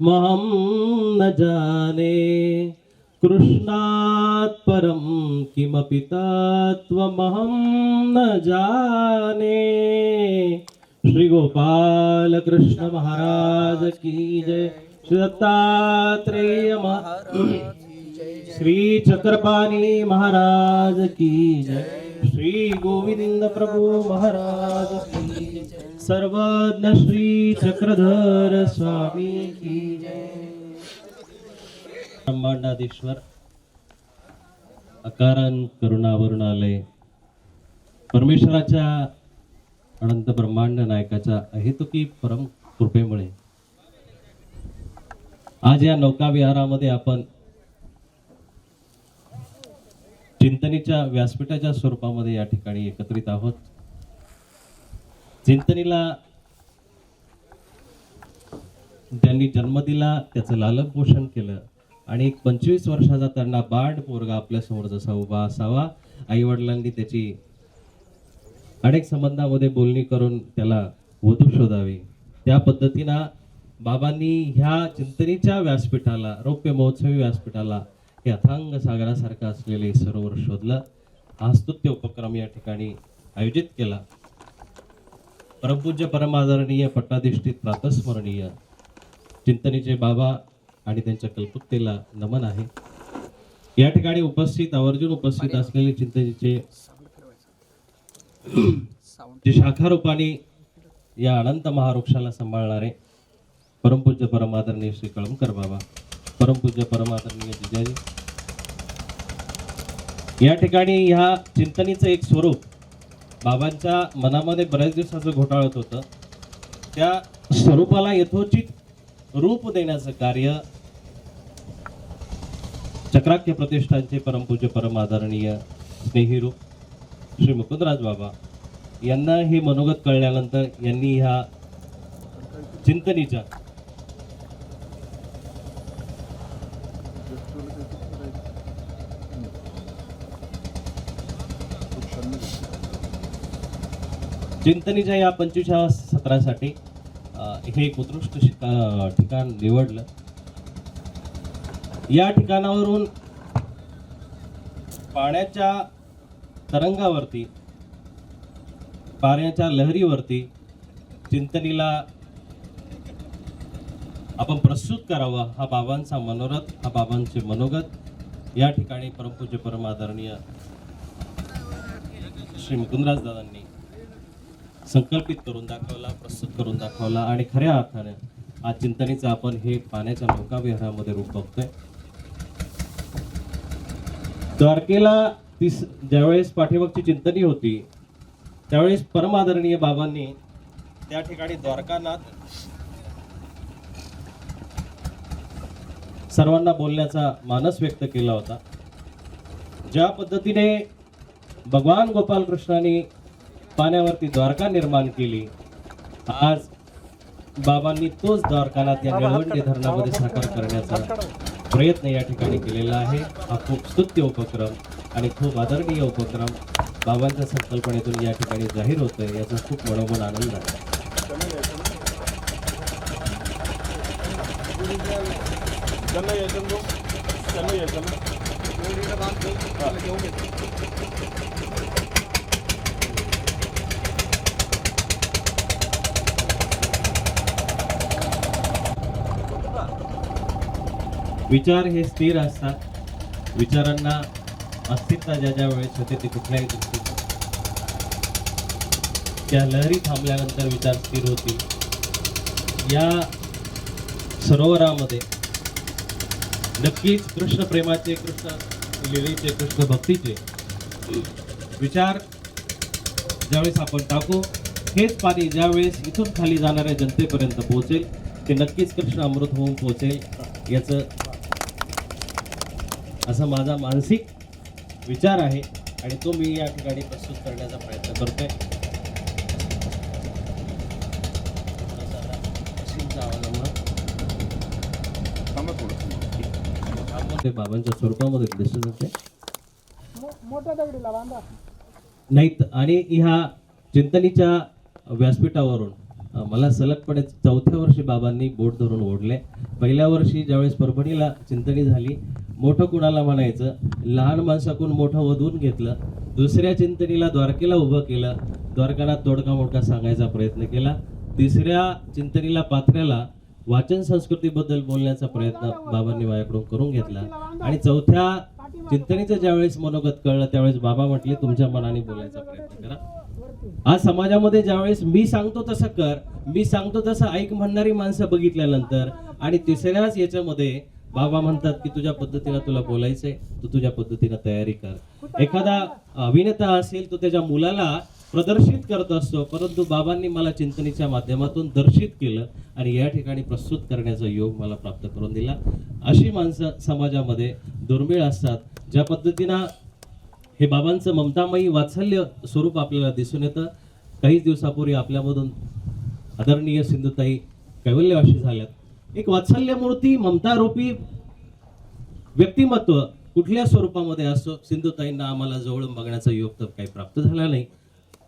महं न जाने कृष्णात् परं किमपि तत्त्वमहं न जाने। श्री गोपाल कृष्ण महाराज की जय। श्री दत्तात्रेय श्री चक्रपाणी महाराज की जय। श्री गोविंद प्रभु महाराज की जय। सर्वज्ञ श्री चक्रधर स्वामी की जय। ब्रह्मांडाधीश्वर अकारण करुणावरुणालय परमेश्वराच्या अनंत ब्रह्मांड नायकाच्या अहेतुकी परम कृपेमुळे आज या नौका विहारामध्ये आपण चिंतनीच्या व्यासपीठाच्या स्वरूपामध्ये या ठिकाणी एकत्रित आहोत। चिंतनीला ज्यांनी जन्म दिला, त्याचं लालन पोषण केलं आणि एक 25 वर्षाचा त्यांना बाळ पोरगा आपल्या समोर जसा उभा असावा, आई वडिलांनी त्याची अनेक संबंधामध्ये बोलणी करून त्याला वधू शोधावी, त्या पद्धतीनं बाबांनी ह्या चिंतनीच्या व्यासपीठाला, रौप्य महोत्सवी व्यासपीठाला हे अथांग सागरासारखं असलेले सरोवर शोधलं। हा स्तुत्य उपक्रम या ठिकाणी आयोजित केला। परमपूज्य परमादरणीय पट्टाधिष्ठित प्रातस्मरणीय चिंतनीचे बाबा आणि त्यांच्या कल्पकतेला नमन आहे। या ठिकाणी उपस्थित आवर्जून उपस्थित असलेले चिंतनीचे जे शाखा रूपाने या अनंत महावृक्षाला सांभाळणारे परमपूज्य परमादरणीय श्री कळमकर बाबा, परमपूज्य परमादरणीय जिजाजी, या ठिकाणी ह्या चिंतनीचं एक स्वरूप बाबांच्या मनामध्ये बऱ्याच दिवसाचं घोटाळत होतं, त्या स्वरूपाला यथोचित रूप देण्याचं कार्य चक्राख्य प्रतिष्ठानचे परमपूज्य परमादरणीय स्नेहीरूप श्री मुकुंदराज बाबा यांना हे मनोगत कळल्यानंतर यांनी ह्या चिंतनीच्या या 25व्या सत्रासाठी हे एक उत्कृष्ट ठिकाण निवडलं। या ठिकाणावरून पाण्याच्या तरंगावरती, पाण्याच्या लहरीवरती चिंतनीला आपण प्रस्तुत करावं, हा बाबांचा मनोरथ, हा बाबांचे मनोगत या ठिकाणी परमपूज्य परमादरणीय श्री मुकुंदराज दादांनी संकल्पित करून दाखवला, प्रस्तुत करून दाखवला आणि खऱ्या अर्थाने आज चिंतनीचं आपण हे पाण्याच्या नौका विहारामध्ये रूप बघतोय। द्वारकेला ज्यावेळेस पाठीमागची चिंतनी होती, त्यावेळेस परमादरणीय बाबांनी त्या ठिकाणी द्वारकानाथ सर्वांना बोलण्याचा मानस व्यक्त केला होता। ज्या पद्धतीने भगवान गोपाल कृष्णाने पाण्यावरती द्वारका निर्माण केली, आज बाबांनी तोच द्वारकानाथ या निळवंडे धरणामध्ये साकार करण्याचा प्रयत्न या ठिकाणी केलेला आहे। हा खूप स्तुत्य उपक्रम आणि खूप आदरणीय उपक्रम बाबांच्या संकल्पनेतून या ठिकाणी जाहीर होतोय, याचा खूप मनोमन आनंद आहे। विचार हे स्थिर असतात। विचारांना अस्तित्व ज्या वेळेस होते ते कुठल्याही दृष्टीने त्या लहरी थांबल्यानंतर विचार स्थिर होतील। या सरोवरामध्ये नक्कीच कृष्ण प्रेमाचे, कृष्ण लीलेचे, कृष्ण भक्तीचे विचार ज्यावेळेस आपण टाकू, हेच पाणी ज्यावेळेस इथून खाली जाणाऱ्या जनतेपर्यंत पोहोचेल, ते नक्कीच कृष्ण अमृत होऊन पोहोचेल, याचं असा माझा मानसिक विचार आहे आणि तो मी या ठिकाणी प्रस्तुत करण्याचा प्रयत्न करतोय। बाबांच्या स्वरूपामध्ये दिसत होते नाहीत आणि ह्या चिंतनीच्या व्यासपीठावरून मला सलगपणे 4थ्या वर्षी बाबांनी बोट धरून ओढले. पहिल्या वर्षी ज्यावेळेस परभणीला चिंतनी झाली, मोठं कुणाला म्हणायचं, लहान माणसाकडून मोठं वधून घेतलं. दुसऱ्या चिंतनीला द्वारकेला उभं केलं, द्वारकानात तोडका मोडका सांगायचा प्रयत्न केला. तिसऱ्या चिंतनीला पाथऱ्याला वाचन संस्कृतीबद्दल बोलण्याचा प्रयत्न बाबांनी माझ्याकडून करून घेतला. आणि 4थ्या चिंतनीचं ज्यावेळेस मनोगत कळलं, त्यावेळेस बाबा म्हटले, तुमच्या मनाने बोलायचा प्रयत्न करा. आज समाजामध्ये ज्यावेळेस मी सांगतो तसं कर, मी सांगतो तसं ऐक म्हणणारी माणसं बघितल्यानंतर, आणि तिसऱ्याच याच्यामध्ये बाबा म्हणतात की तुझ्या पद्धतीनं तुला बोलायचंय, तू तुझ्या पद्धतीनं तयारी कर. एखादा अभिनेता असेल तो त्याच्या मुलाला प्रदर्शित करत असतो, परंतु बाबांनी मला चिंतनेच्या माध्यमातून दर्शित केलं आणि या ठिकाणी प्रस्तुत करण्याचा योग मला प्राप्त करून दिला. अशी माणसं समाजामध्ये दुर्मिळ असतात. ज्या पद्धतीनं हे बाबांचं ममतामयी वात्सल्य स्वरूप आपल्याला दिसून येतं. काहीच दिवसापूर्वी आपल्यामधून आदरणीय सिंधुताई कैवल्यवासी झाल्यात. एक वात्सल्य मूर्ती, ममतारूपी व्यक्तिमत्व कुठल्या स्वरूपामध्ये असो, सिंधुताईंना आम्हाला जवळून बघण्याचा योग तर काही प्राप्त झाला नाही.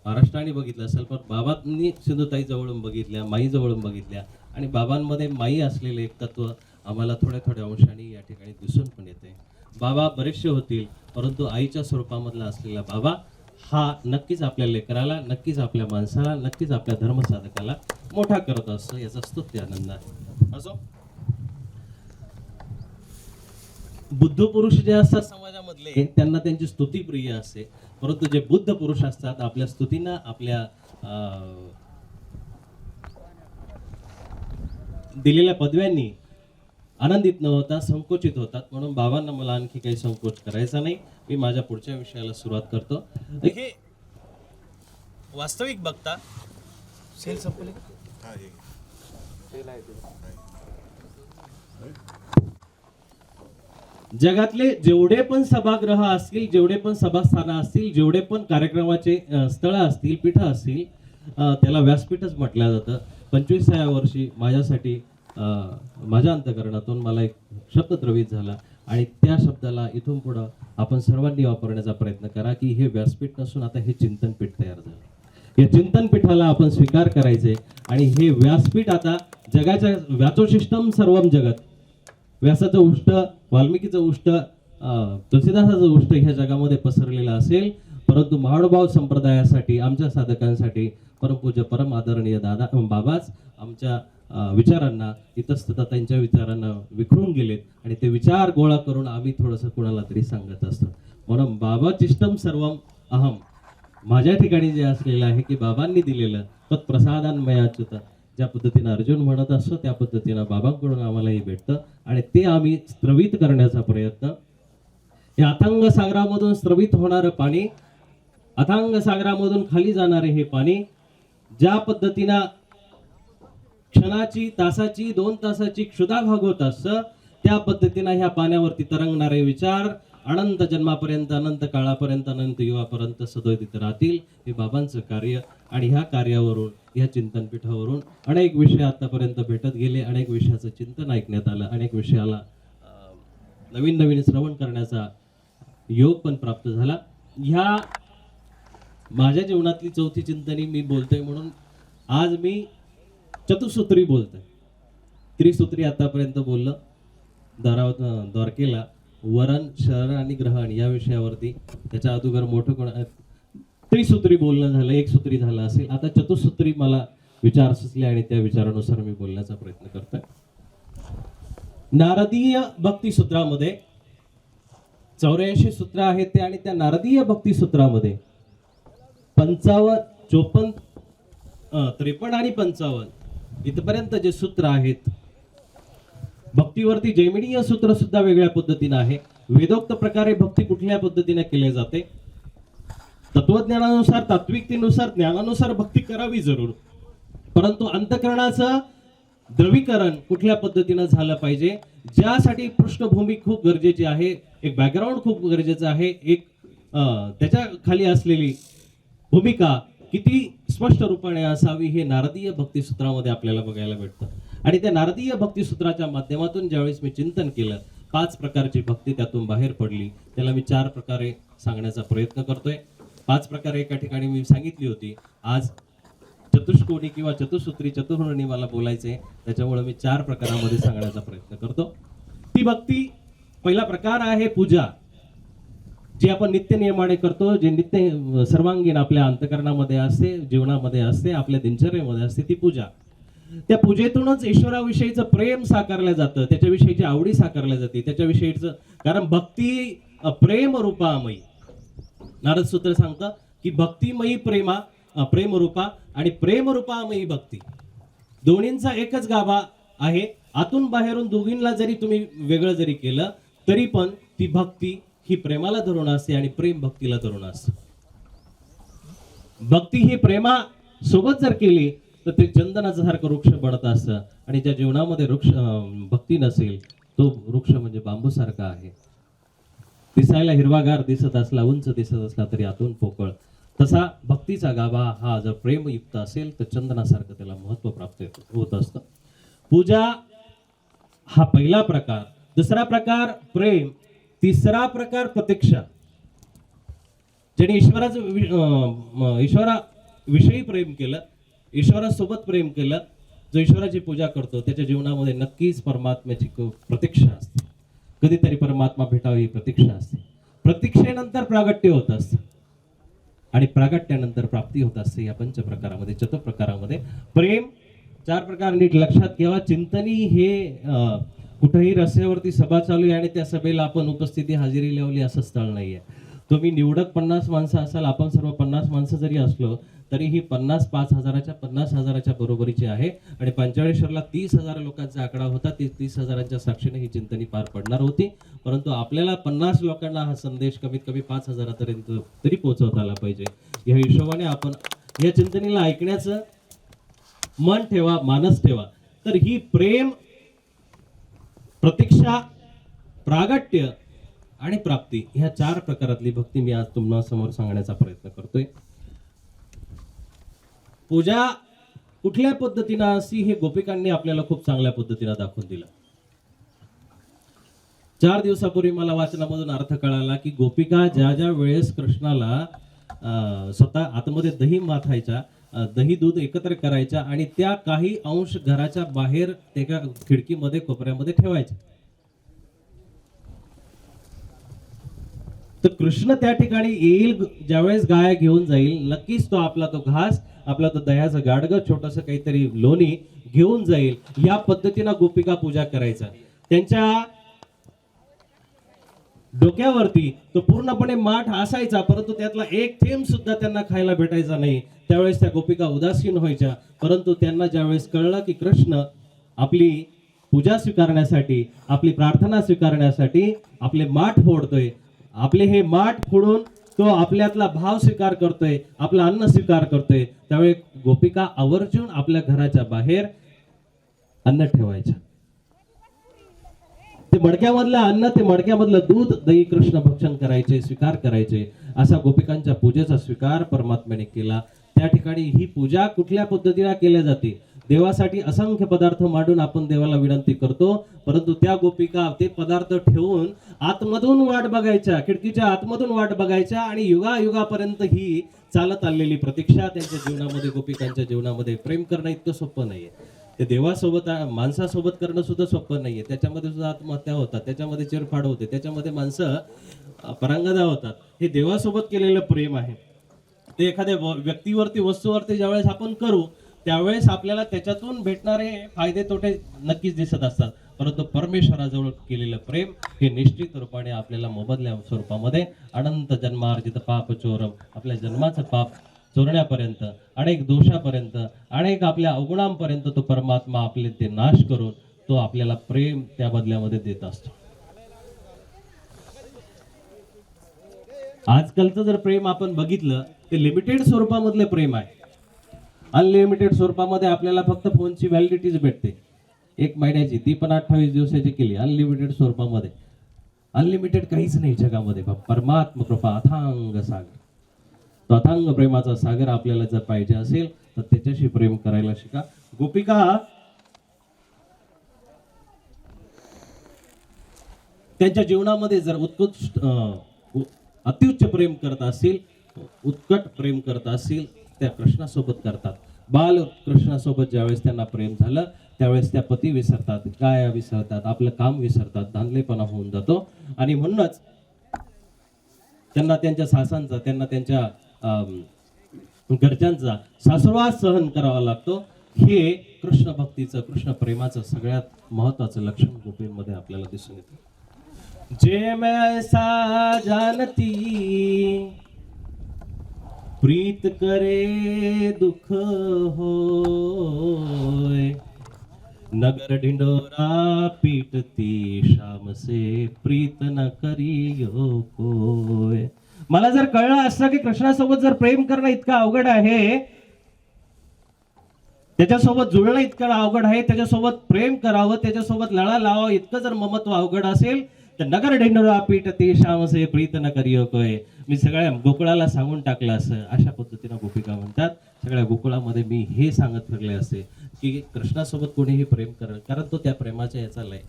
महाराष्ट्राने बघितलं असेल, पण बाबांनी सिंधुताई जवळून बघितल्या, माई जवळून बघितल्या, आणि बाबांमध्ये माई असलेले एक तत्व आम्हाला थोड्या थोड्या अंशाने या ठिकाणी दिसून पण येते. बाबा बरेचसे होतील, परंतु आईच्या स्वरूपामधला असलेला बाबा हा नक्कीच आपल्या लेकराला, नक्कीच आपल्या माणसाला, नक्कीच आपल्या धर्मसाधकाला मोठा करत असतो, याचा स्तुत्य आनंद आहे. असो, बुद्ध पुरुष जे असतात समाजामधले, त्यांना त्यांची स्तुती प्रिय असते, परंतु जे बुद्ध पुरुष असतात आपल्या स्तुतीनं, आपल्या दिलेल्या पदव्यांनी आनंदित न होता संकोचित होतात. म्हणून बाबांना मला आणखी काही संकोच करायचा नाही. मी माझ्या पुढच्या विषयाला सुरुवात करतो. हे वास्तविक बघता सेल संपले, जगातले जेवढे पण सभागृह असतील, जेवढे पण सभास्थानं असतील, जेवढे पण कार्यक्रमाचे स्थळ असतील, पीठ असतील, त्याला व्यासपीठच म्हटलं जातं. 25व्या वर्षी माझ्यासाठी माझ्या अंतःकरणातून मला एक शब्द द्रवित झाला, आणि त्या शब्दाला इथून पुढं आपण सर्वांनी वापरण्याचा प्रयत्न करा की हे व्यासपीठ नसून आता हे चिंतनपीठ तयार झालं. या चिंतनपीठाला आपण स्वीकार करायचे, आणि हे व्यासपीठ आता जगाच्या व्याचोशिष्टम सर्वम जगत, व्यासाचं उष्ट, वाल्मिकीचं उष्ट, तुलसीदासाचं उष्ट ह्या जगामध्ये पसरलेलं असेल, परंतु महानुभाव संप्रदायासाठी, आमच्या साधकांसाठी परमपूज्य परम आदरणीय दादा बाबाच आमच्या विचारांना, इतस्ततः त्यांच्या विचारांना विखरून गेलेत, आणि ते विचार गोळा करून आम्ही थोडंसं कुणाला तरी सांगत असतो. म्हणून बाबा चिष्टम सर्वम अहम, माझ्या ठिकाणी जे असलेलं आहे की बाबांनी दिलेलं तत्प्रसादान्मयाच्युत, ज्या पद्धतीनं अर्जुन म्हणत असतो त्या पद्धतीनं बाबांकडून आम्हालाही भेटतं, आणि ते आम्ही स्त्रवित करण्याचा प्रयत्न. या अथांग सागरामधून स्त्रवित होणारं पाणी, अथांग सागरामधून खाली जाणारे हे पाणी, ज्या पद्धतीनं क्षणाची, तासाची, 2 तासाची क्षुधा भागवत असतं, त्या पद्धतीनं ह्या पाण्यावरती तरंगणारे विचार अनंत जन्मापर्यंत, अनंत काळापर्यंत, अनंत युगापर्यंत सदैव राहतील. हे बाबांचं कार्य, आणि ह्या कार्यावरून, ह्या चिंतनपीठावरून अनेक विषय आतापर्यंत भेटत गेले, अनेक विषयाचं चिंतन ऐकण्यात आलं, अनेक विषयाला नवीन नवीन श्रवण करण्याचा योग पण प्राप्त झाला. ह्या माझ्या जीवनातली 4थी चिंतनी मी बोलतोय, म्हणून आज मी चतुसूत्री बोलतोय. त्रिसूत्री आतापर्यंत बोललं, द्वारकेला वरण, शरण आणि ग्रहण या विषयावरती, त्याच्या अगोदर मोठं त्रिसूत्री बोलणं झालं, 1 सूत्री झालं असेल. आता चतुसूत्री मला विचार सुचले, आणि त्या विचारानुसार मी बोलण्याचा प्रयत्न करतोय. नारदीय भक्ती सूत्रामध्ये 84 सूत्र आहेत ते, आणि त्या नारदीय भक्ती सूत्रामध्ये 55, 54, 53 आणि 55 इथपर्यंत जे सूत्र आहेत, भक्तीवरती जैमिनीय सूत्र सुद्धा वेगळ्या पद्धतीने आहे. वेदोक्त प्रकारे भक्ती कुठल्या पद्धतीने केली जाते, तत्वज्ञानानुसार, तात्विकतेनुसार, ज्ञानानुसार भक्ती करावी जरूर, परंतु अंतःकरणाचं द्रवीकरण कुठल्या पद्धतीनं झालं पाहिजे, ज्यासाठी पृष्ठभूमी खूप गरजेची आहे, एक बॅकग्राऊंड खूप गरजेचं आहे, एक त्याच्या खाली असलेली भूमिका किती स्पष्ट रूपाने असावी, हे नारदीय भक्तिसूत्रामध्ये आपल्याला बघायला भेटतं. आणि त्या नारदीय भक्तिसूत्राच्या माध्यमातून ज्यावेळेस मी चिंतन केलं, 5 प्रकारची भक्ती त्यातून बाहेर पडली. त्याला मी 4 प्रकारे सांगण्याचा प्रयत्न करतोय. 5 प्रकारे एका ठिकाणी मी सांगितली होती. आज चतुष्कोणी किंवा चतुसूत्री चतुर्वर्णी मला बोलायचे, त्याच्यामुळे मी 4 प्रकारामध्ये सांगण्याचा प्रयत्न करतो. ती भक्ती पहिला प्रकार आहे पूजा, जी आपण नित्य नियमाने करतो, जे नित्य सर्वांगीण आपल्या अंतकरणामध्ये असते, जीवनामध्ये असते, आपल्या दिनचर्येमध्ये असते, ती पूजा. त्या पूजेतूनच ईश्वराविषयीचं प्रेम साकारलं जातं, त्याच्याविषयीची आवडी साकारल्या जाते, त्याच्याविषयीचं, कारण भक्ती प्रेम रूपामयी. नारद सूत्र सांगतं की भक्तिमयी प्रेमरूपा आणि प्रेमरूपामयी भक्ती, दोन्हींचा एकच गाभा आहे. आतून बाहेरून दोघींना जरी तुम्ही वेगळं जरी केलं तरी पण ती भक्ती ही प्रेमाला धरून असते आणि प्रेम भक्तीला धरून असतं. भक्ती ही प्रेमा सोबत जर केली तर ते चंदनाचं सारखं वृक्ष बनत असतं, आणि ज्या जीवनामध्ये भक्ती नसेल तो वृक्ष म्हणजे बांबू सारखा आहे. दिसायला हिरवागार दिसत असला, उंच दिसत असला तरी आतून पोकळ. तसा भक्तीचा गाभा हा जर प्रेमयुक्त असेल तर चंदनासारखं त्याला महत्व प्राप्त होत असतं. पूजा हा पहिला प्रकार. दुसरा प्रकार प्रेम. तिसरा प्रकार प्रतीक्षा. ज्याने ईश्वराविषयी प्रेम केलं, ईश्वरासोबत प्रेम केलं, जो ईश्वराची पूजा करतो त्याच्या जीवनामध्ये नक्कीच परमात्म्याची प्रतीक्षा असते. कधीतरी परमात्मा भेटावी ही प्रतीक्षा असते. प्रतीक्षेनंतर प्रागट्य होत असतं आणि प्रागट्यानंतर प्राप्ती होत असते. या 5 प्रकारामध्ये, चतुप्रकारामध्ये प्रेम 4 प्रकार नीट लक्षात घ्यावा. चिंतनी हे कुठेही रस्त्यावरती सभा चालू आहे आणि त्या सभेला आपण उपस्थिती हजेरी लावली असं स्थळ नाहीये. तुम्ही निवडक 50 माणसं असाल, आपण सर्व 50 माणसं जरी असलो तरी ही 50 50,000च्या बरोबरीची आहे. आणि पंचाळेश्वरला 30,000 लोकांचा आकडा होता. 30,000च्या साक्षीने ही चिंतनी पार पडणार होती. परंतु आपल्याला 50 लोकांना हा संदेश कमीत कमी 5,000पर्यंत तरी पोहोचवता आला पाहिजे. या हिशोबाने आपण या चिंतनीला ऐकण्याचं मन ठेवा, मानस ठेवा. तर ही प्रेम, प्रतीक्षा, प्रागट्य आणि प्राप्ती ह्या 4 प्रकारातली भक्ती मी आज तुम्हाला समोर सांगण्याचा प्रयत्न करतोय. पूजा कुठल्या पद्धतीनं अशी हे गोपिकांनी आपल्याला खूप चांगल्या पद्धतीनं दाखवून दिलं. 4 दिवसापूर्वी मला वाचनामधून अर्थ कळाला की गोपिका ज्या ज्या वेळेस कृष्णाला स्वतः आतमध्ये दही माथायच्या, दही दूध एकत्र करायच्या आणि त्या काही अंश घराच्या बाहेर एका खिडकीमध्ये कोपऱ्यामध्ये ठेवायच्या, तर कृष्ण त्या ठिकाणी येईल, ज्यावेळेस गाय घेऊन जाईल, नक्कीच तो आपला तो घास, आपला तो दह्याचं गाडगं, छोटस काहीतरी लोणी घेऊन जाईल. या पद्धतीनं गोपिका पूजा करायचा. त्यांच्या डोक्यावरती तो पूर्णपणे माठ असायचा, परंतु त्यातला एक थेंब सुद्धा त्यांना खायला भेटायचा नाही. त्यावेळेस त्या गोपिका उदासीन व्हायच्या. परंतु त्यांना ज्यावेळेस कळलं की कृष्ण आपली पूजा स्वीकारण्यासाठी, आपली प्रार्थना स्वीकारण्यासाठी आपले माठ फोडतोय, आपले हे माठ फोडून तो आपल्यातला भाव स्वीकार करतोय, आपला अन्न स्वीकार करतोय, त्यावेळी गोपिका आवर्जून आपल्या घराच्या बाहेर अन्न ठेवायच्या. ते मडक्यामधलं अन्न, ते मडक्यामधलं दूध, दही कृष्ण भक्षण करायचे, स्वीकार करायचे. असा गोपिकांच्या पूजेचा स्वीकार परमात्म्याने केला. त्या ठिकाणी ही पूजा कुठल्या पद्धतीने केल्या जाते? देवासाठी असंख्य पदार्थ मांडून आपण देवाला विनंती करतो, परंतु त्या गोपिका ते पदार्थ ठेवून आतमधून वाट बघायच्या, खिडकीच्या आतमधून वाट बघायच्या आणि युगायुगापर्यंत ही चालत आलेली प्रतीक्षा त्यांच्या जीवनामध्ये, गोपिकांच्या जीवनामध्ये. प्रेम करणं इतकं सोपं नाहीये. ते देवासोबत, माणसासोबत करणं सुद्धा सोपं नाहीये. त्याच्यामध्ये सुद्धा आत्महत्या होतात, त्याच्यामध्ये चिरफाड होते, त्याच्यामध्ये माणसं परांगदा होतात. हे देवासोबत केलेलं प्रेम आहे. ते एखाद्या व्यक्तीवरती, वस्तूवरती ज्यावेळेस आपण करू त्यावेळेस आपल्याला त्याच्यातून भेटणारे फायदे तोटे नक्कीच दिसत असतात, परंतु परमेश्वराजवळ केलेलं प्रेम हे निश्चित रूपाने आपल्याला मोबदल्या स्वरूपामध्ये अनंत जन्मार्जित पाप चोरम, आपल्या जन्माचं पाप चोरण्यापर्यंत, अनेक दोषापर्यंत, अनेक आपल्या अवगुणांपर्यंत तो परमात्मा आपले ते नाश करून तो आपल्याला प्रेम त्या बदल्यामध्ये देत असतो. आजकालचं जर प्रेम आपण बघितलं ते लिमिटेड स्वरूपामधले प्रेम आहे. अनलिमिटेड स्वरूपामध्ये आपल्याला फक्त फोनची व्हॅलिडिटीज भेटते 1 महिन्याची, ती पण 28 दिवसाची केली. अनलिमिटेड स्वरूपामध्ये अनलिमिटेड काहीच नाही जगामध्ये. परमात्म कृपा अथांग सागर, तो अथांग प्रेमाचा सागर आपल्याला जर पाहिजे असेल तर त्याच्याशी प्रेम करायला शिका. गोपिका त्यांच्या जीवनामध्ये जर उत्कृष्ट अत्युच्च प्रेम करत असतील, उत्कट प्रेम करत असतील, त्या कृष्णासोबत करतात. बाल कृष्णासोबत ज्यावेळेस त्यांना प्रेम झालं त्यावेळेस त्या पती विसरतात, काय विसरतात, आपलं काम विसरतात, धांदलेपणा होऊन जातो आणि म्हणूनच त्यांना त्यांच्या सासांचा, त्यांना त्यांच्या घरच्यांचा सासरवास सहन करावा लागतो. हे कृष्ण भक्तीचं, कृष्ण प्रेमाचं सगळ्यात महत्वाचं लक्षण गोपींमध्ये आपल्याला दिसून येतं. जे मैं ऐसा जानती प्रीत करे दुख होय, नगर ढिंडोरा पीटती शाम से प्रीत न करियो कोय. मला जर कळलं असतं की कृष्णासोबत जर प्रेम करणं इतकं अवघड आहे, त्याच्यासोबत जुळणं इतकं अवघड आहे, त्याच्यासोबत प्रेम करावं, त्याच्यासोबत लळा लावावं इतकं जर ममत्व अवघड असेल तर नगर ढिंडोरा पीटती शाम से प्रीत न करियो कोय. मी सगळ्या गोकुळाला सांगून टाकलं असं, अशा पद्धतीनं गोपिका म्हणतात. सगळ्या गोकुळामध्ये मी हे सांगत फिरले असते की कृष्णासोबत कोणीही प्रेम करेल, कारण तो त्या प्रेमाच्या याचा लय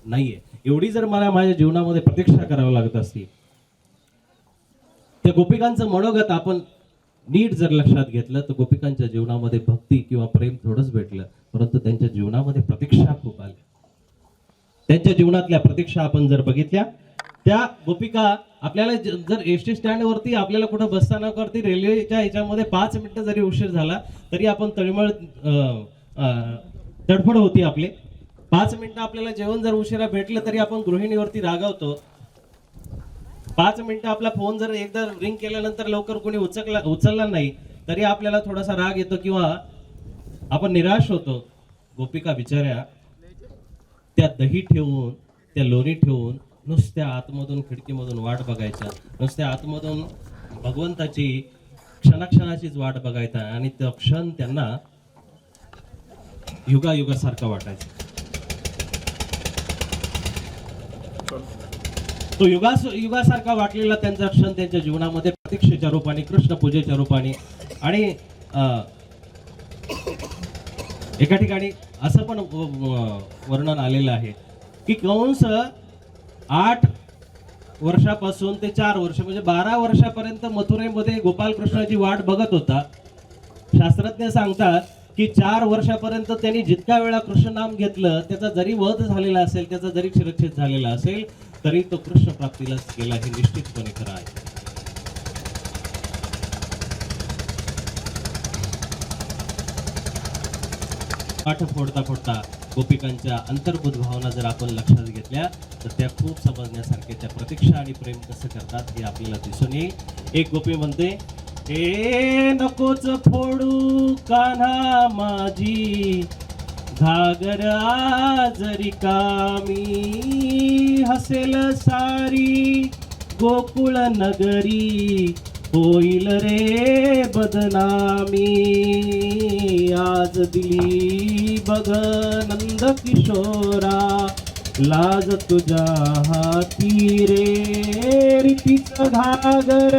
नाहीये. एवढी जर मला माझ्या जीवनामध्ये प्रतीक्षा करावी लागत असती, त्या गोपिकांचं मनोगत आपण नीट जर लक्षात घेतलं तर गोपिकांच्या जीवनामध्ये भक्ती किंवा प्रेम थोडंच भेटलं, परंतु त्यांच्या जीवनामध्ये प्रतीक्षा खूप आल्या. त्यांच्या जीवनातल्या प्रतीक्षा आपण जर बघितल्या, त्या गोपिका आपल्याला जर एसटी स्टँड वरती आपल्याला कुठं बसताना करती रेल्वेच्या याच्यामध्ये 5 मिनिटं जरी उशीर झाला तरी आपण तळमळ तडफड होती आपली. 5 मिनिटं आपल्याला जेवण जर उशिरा भेटलं तरी आपण गृहिणीवरती रागावतो. 5 मिनिटं आपला फोन जर एकदा रिंग केल्यानंतर लवकर कोणी उचलला नाही तरी आपल्याला थोडासा राग येतो किंवा आपण निराश होतो. गोपिका बिचाऱ्या त्या दही ठेवून, त्या लोणी ठेवून नुसत्या आतमधून खिडकीमधून वाट बघायच्या, नुसत्या आतमधून भगवंताची क्षणाक्षणाचीच वाट बघायचा आणि तो क्षण त्यांना युगायुगासारखा वाटायचा. तो युगासारखा वाटलेला त्यांचा क्षण त्यांच्या जीवनामध्ये प्रतीक्षेच्या रूपाने, कृष्ण पूजेच्या रूपाने आणि एका ठिकाणी असं पण वर्णन आलेलं आहे की कंस 8 वर्षापासून ते 4 वर्ष म्हणजे 12 वर्षापर्यंत मथुरेमध्ये गोपाल कृष्णाची वाट बघत होता. शास्त्रज्ञ सांगतात की 4 वर्षापर्यंत त्यांनी जितका वेळा कृष्ण नाम घेतलं त्याचा जरी वध झालेला असेल, त्याचा जरी शिरच्छेद झालेला असेल तरी तो कृष्ण प्राप्तीलाच गेला, हे निश्चितपणे खरं आहे. पाठ फोडता फोडता गोपिकांच्या अंतर्भूत भावना जर आपण लक्षात घेतल्या तर त्या खूप समजण्यासारख्या. त्या प्रतीक्षा आणि प्रेम कसं करतात हे आपल्याला दिसून येईल. एक गोपी म्हणते, ए नकोच फोडू कान्हा माझी घागर आज रिकामी, हसेल सारी गोकुळ नगरी होईल रे बदनामी. आज दिली बघ नंद किशोरा लाज तुझ्या हाती रे, रीतीचं घागर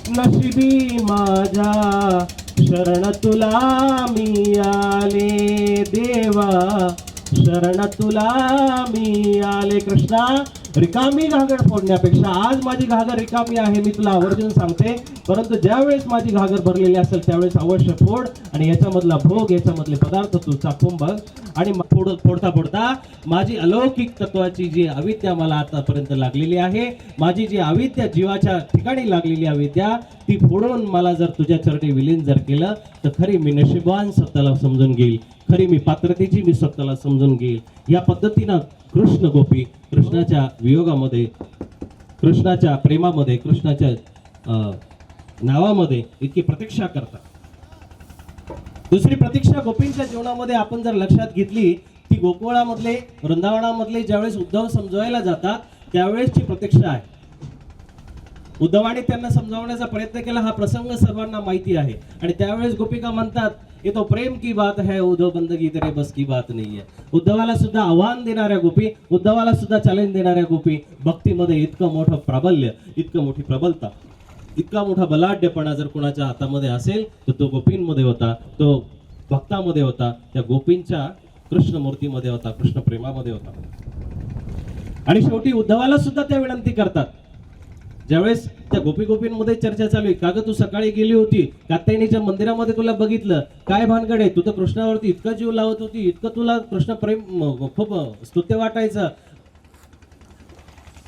नशिबी माझ्या शरण तुला मी आले देवा, शरण तुला मी आले. कृष्णा, रिकामी घागर फोडण्यापेक्षा आज माझी घागर रिकामी आहे मी तुला आवर्जून सांगते, परंतु ज्यावेळेस माझी घागर भरलेली असेल त्यावेळेस अवश्य फोड आणि याच्यामधला भोग, याच्यामधले पदार्थ तू चाखून बघ. आणि फोडता फोडता माझी अलौकिक तत्वाची जी अविद्या मला आतापर्यंत लागलेली आहे, माझी जी अविद्या जीवाच्या ठिकाणी लागलेली अविद्या, ती फोडून मला जर तुझ्या चरणी विलीन जर केलं तर खरी मी नशिबान स्वतःला समजून घेईल, खरी मी पात्रतेची मी स्वतःला समजून घेईल. या पद्धतीनं कृष्ण गोपी कृष्णाच्या वियोगामध्ये, कृष्णाच्या प्रेमामध्ये, कृष्णाच्या नावामध्ये इतकी प्रतीक्षा करतात. दुसरी प्रतीक्षा गोपींच्या जीवनामध्ये आपण जर लक्षात घेतली ती गोकुळामधले, वृंदावनामधले ज्यावेळेस उद्धव समजवायला जातात त्यावेळेसची प्रतीक्षा आहे. उद्धवाने त्यांना समजावण्याचा प्रयत्न केला, हा प्रसंग सर्वांना माहिती आहे. आणि त्यावेळेस गोपिका म्हणतात, ये तो प्रेम की बात है उद्धव, बंदगी तेरे बस की बात नहीं है. उद्धवाला सुद्धा आव्हान देणाऱ्या गोपी, उद्धवाला सुद्धा चॅलेंज देणाऱ्या गोपी, भक्तीमध्ये इतकं मोठं प्राबल्य, इतकं मोठी प्रबलता, इतका मोठा बलाढ्यपणा जर कोणाच्या हातामध्ये असेल तर तो गोपींमध्ये होता, तो भक्तामध्ये होता, त्या गोपींच्या कृष्ण मूर्तीमध्ये होता, कृष्ण प्रेमामध्ये होता. आणि शेवटी उद्धवाला सुद्धा त्या विनंती करतात, ज्यावेळेस त्या गोपींमध्ये चर्चा चालू आहे, का ग तू सकाळी गेली होती कात्यायनीच्या मंदिरामध्ये, तुला बघितलं, काय भानगड आहे, तू तर कृष्णावरती इतका जीव लावत होती, इतकं तुला कृष्ण प्रेम खूप स्तुत्य वाटायचं,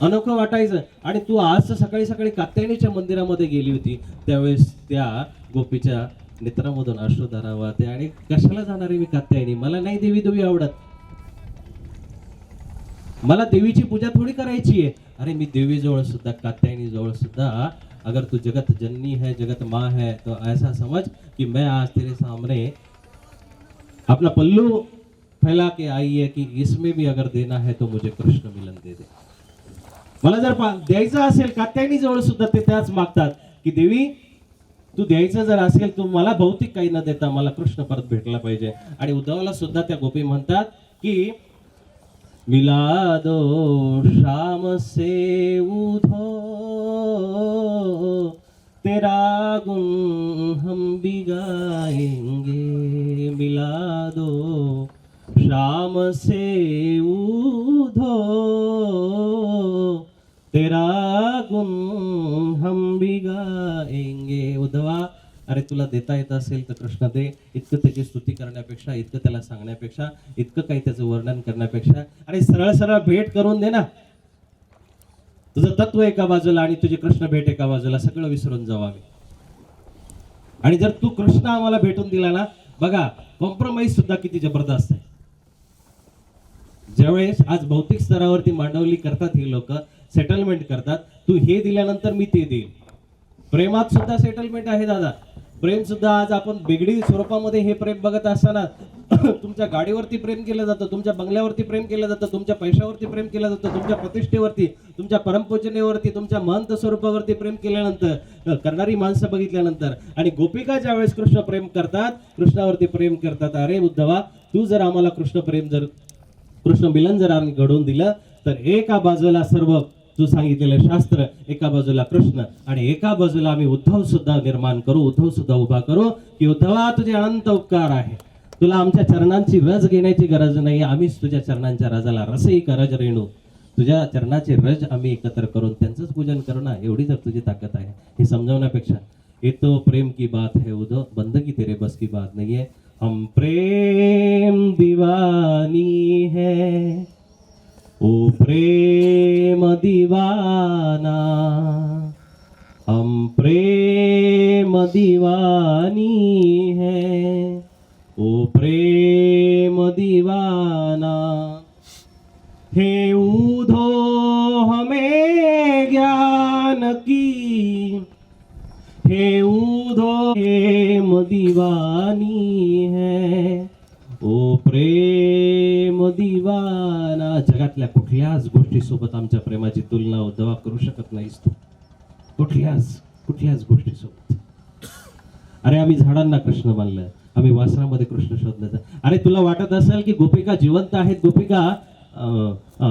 अनोखं वाटायचं, आणि तू आज सकाळी सकाळी कात्यायनीच्या मंदिरामध्ये गेली होती. त्यावेळेस त्या गोपीच्या नेत्रामधून अश्रुधारा वाहते, आणि कशाला जाणार आहे मी कात्यायनी, मला नाही देवी देवी आवडत, मला देवीची पूजा थोडी करायची आहे. अरे मी देवी जवळ सुद्धा, कात्यायनी जवळ सुद्धा, अगर तू जगत जननी है, जगत माँ है, तो ऐसा समझ कि मैं आज तेरे सामने अपना पल्लू फैला के आई है कि इसमें भी अगर देना है तो मुझे कृष्ण मिलन दे दे. मला जर द्यायचं असेल, कात्यायनी जवळ सुद्धा ते त्याच मागतात की देवी तू द्यायचं जर असेल, तू मला भौतिक काही न देता मला कृष्ण परत भेटला पाहिजे. आणि उद्धवला सुद्धा त्या गोपी म्हणतात की मिला दो शाम से उधो, तेरा गुण हम भी गाएंगे. मिला दो शाम से उधो, तेरा गुण हम भी गाएंगे. उद्धवा, अरे तुला देता येत असेल तर कृष्ण दे. इतकं त्याची स्तुती करण्यापेक्षा, इतकं त्याला सांगण्यापेक्षा, इतकं काही त्याचं वर्णन करण्यापेक्षा, अरे सरळ सरळ भेट करून दे ना. तुझं तत्व एका बाजूला आणि तुझी कृष्ण भेट एका बाजूला, सगळं विसरून जाऊ आम्ही. आणि जर तू कृष्ण आम्हाला भेटून दिला ना, बघा कॉम्प्रोमाइज सुद्धा किती जबरदस्त आहे. ज्यावेळेस आज भौतिक स्तरावरती मांडवली करतात ही लोक, सेटलमेंट करतात, तू हे दिल्यानंतर मी ते देईन. प्रेमात सुद्धा सेटलमेंट आहे दादा. प्रेम सुद्धा आज आपण वेगळी स्वरूपामध्ये हे प्रेम बघत असताना तुमच्या गाडीवरती प्रेम केलं जातं, तुमच्या बंगल्यावरती प्रेम केलं जातं, तुमच्या पैशावरती प्रेम केलं जातं, तुमच्या प्रतिष्ठेवरती, तुमच्या परमपूजनेवरती, तुमच्या महंत स्वरूपावरती प्रेम केल्यानंतर, करणारी माणसं बघितल्यानंतर, आणि गोपिका ज्यावेळेस कृष्ण प्रेम करतात, कृष्णावरती प्रेम करतात. अरे उद्धवा, तू जर आम्हाला कृष्ण मिलन जर घडवून दिलं तर एका बाजूला सर्व तू सांगितलेलं शास्त्र, एका बाजूला कृष्ण, आणि एका बाजूला आम्ही उद्धव सुद्धा निर्माण करू, उद्धव सुद्धा उभा करू की उद्धवा तुझे अनंत उपकार आहे, तुला आमच्या चरणांची रज घेण्याची गरज नाही, आम्हीच तुझ्या चरणांच्या रजाला रसही करज रेणू, तुझ्या चरणाचे रज आम्ही एकत्र करून त्यांचंच पूजन करू ना. एवढी जर तुझी ताकद आहे हे समजवण्यापेक्षा, ये तो प्रेम की बात है उद्धव, बंदगी तेरे बस की बात नहीं है. हम प्रेम दीवानी है, ओ प्रेम दीवाना, हम प्रेम दीवानी है, ओ प्रेम दीवाना. हे उधो हमें ज्ञान की, हे उधो प्रेम दीवानी है, ओ प्रेम दीवाना. जगातल्या कुठल्याच गोष्टीसोबत आमच्या प्रेमाची तुलना उद्धवा करू शकत नाहीस तू, कुठल्याच गोष्टीसोबत. अरे आम्ही झाडांना कृष्ण मानलं, आम्ही वासरामध्ये कृष्ण शोधलं. अरे तुला वाटत असेल की गोपिका जिवंत आहेत, गोपिका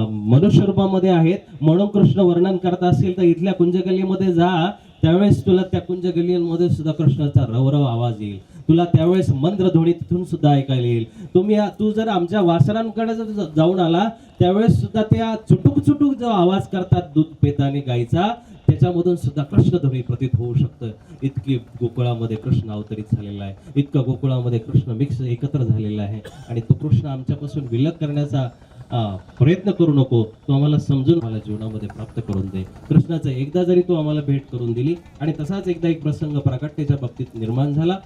मनुष्य रूपामध्ये आहेत म्हणून कृष्ण वर्णन करत असेल तर इथल्या कुंजगलीमध्ये जा, त्यावेळेस तुला त्या कुंजगलीमध्ये सुद्धा कृष्णाचा रवरव आवाज येईल, तुला त्यावेळेस मंत्रध्वनी तिथून सुद्धा ऐकायला येईल. तू जर आमच्या वासरांकडे जर जाऊन आला त्यावेळेस सुद्धा त्या चुटुक चुटुक जो आवाज करतात दूध पेताने गायचा, त्याच्यामधून सुद्धा कृष्णध्वनी प्रतीत होऊ शकतं. इतकी गोकुळामध्ये कृष्ण अवतरित झालेला आहे, इतकं गोकुळामध्ये कृष्ण मिक्स एकत्र झालेला आहे. आणि तो कृष्ण आमच्यापासून विलग करण्याचा प्रयत्न करू नको, तो आम्हाला समजून मला जीवनामध्ये प्राप्त करून दे. कृष्णाचं एकदा जरी तू आम्हाला भेट करून दिली. आणि तसाच एकदा एक प्रसंग प्राकट्याच्या बाबतीत निर्माण झाला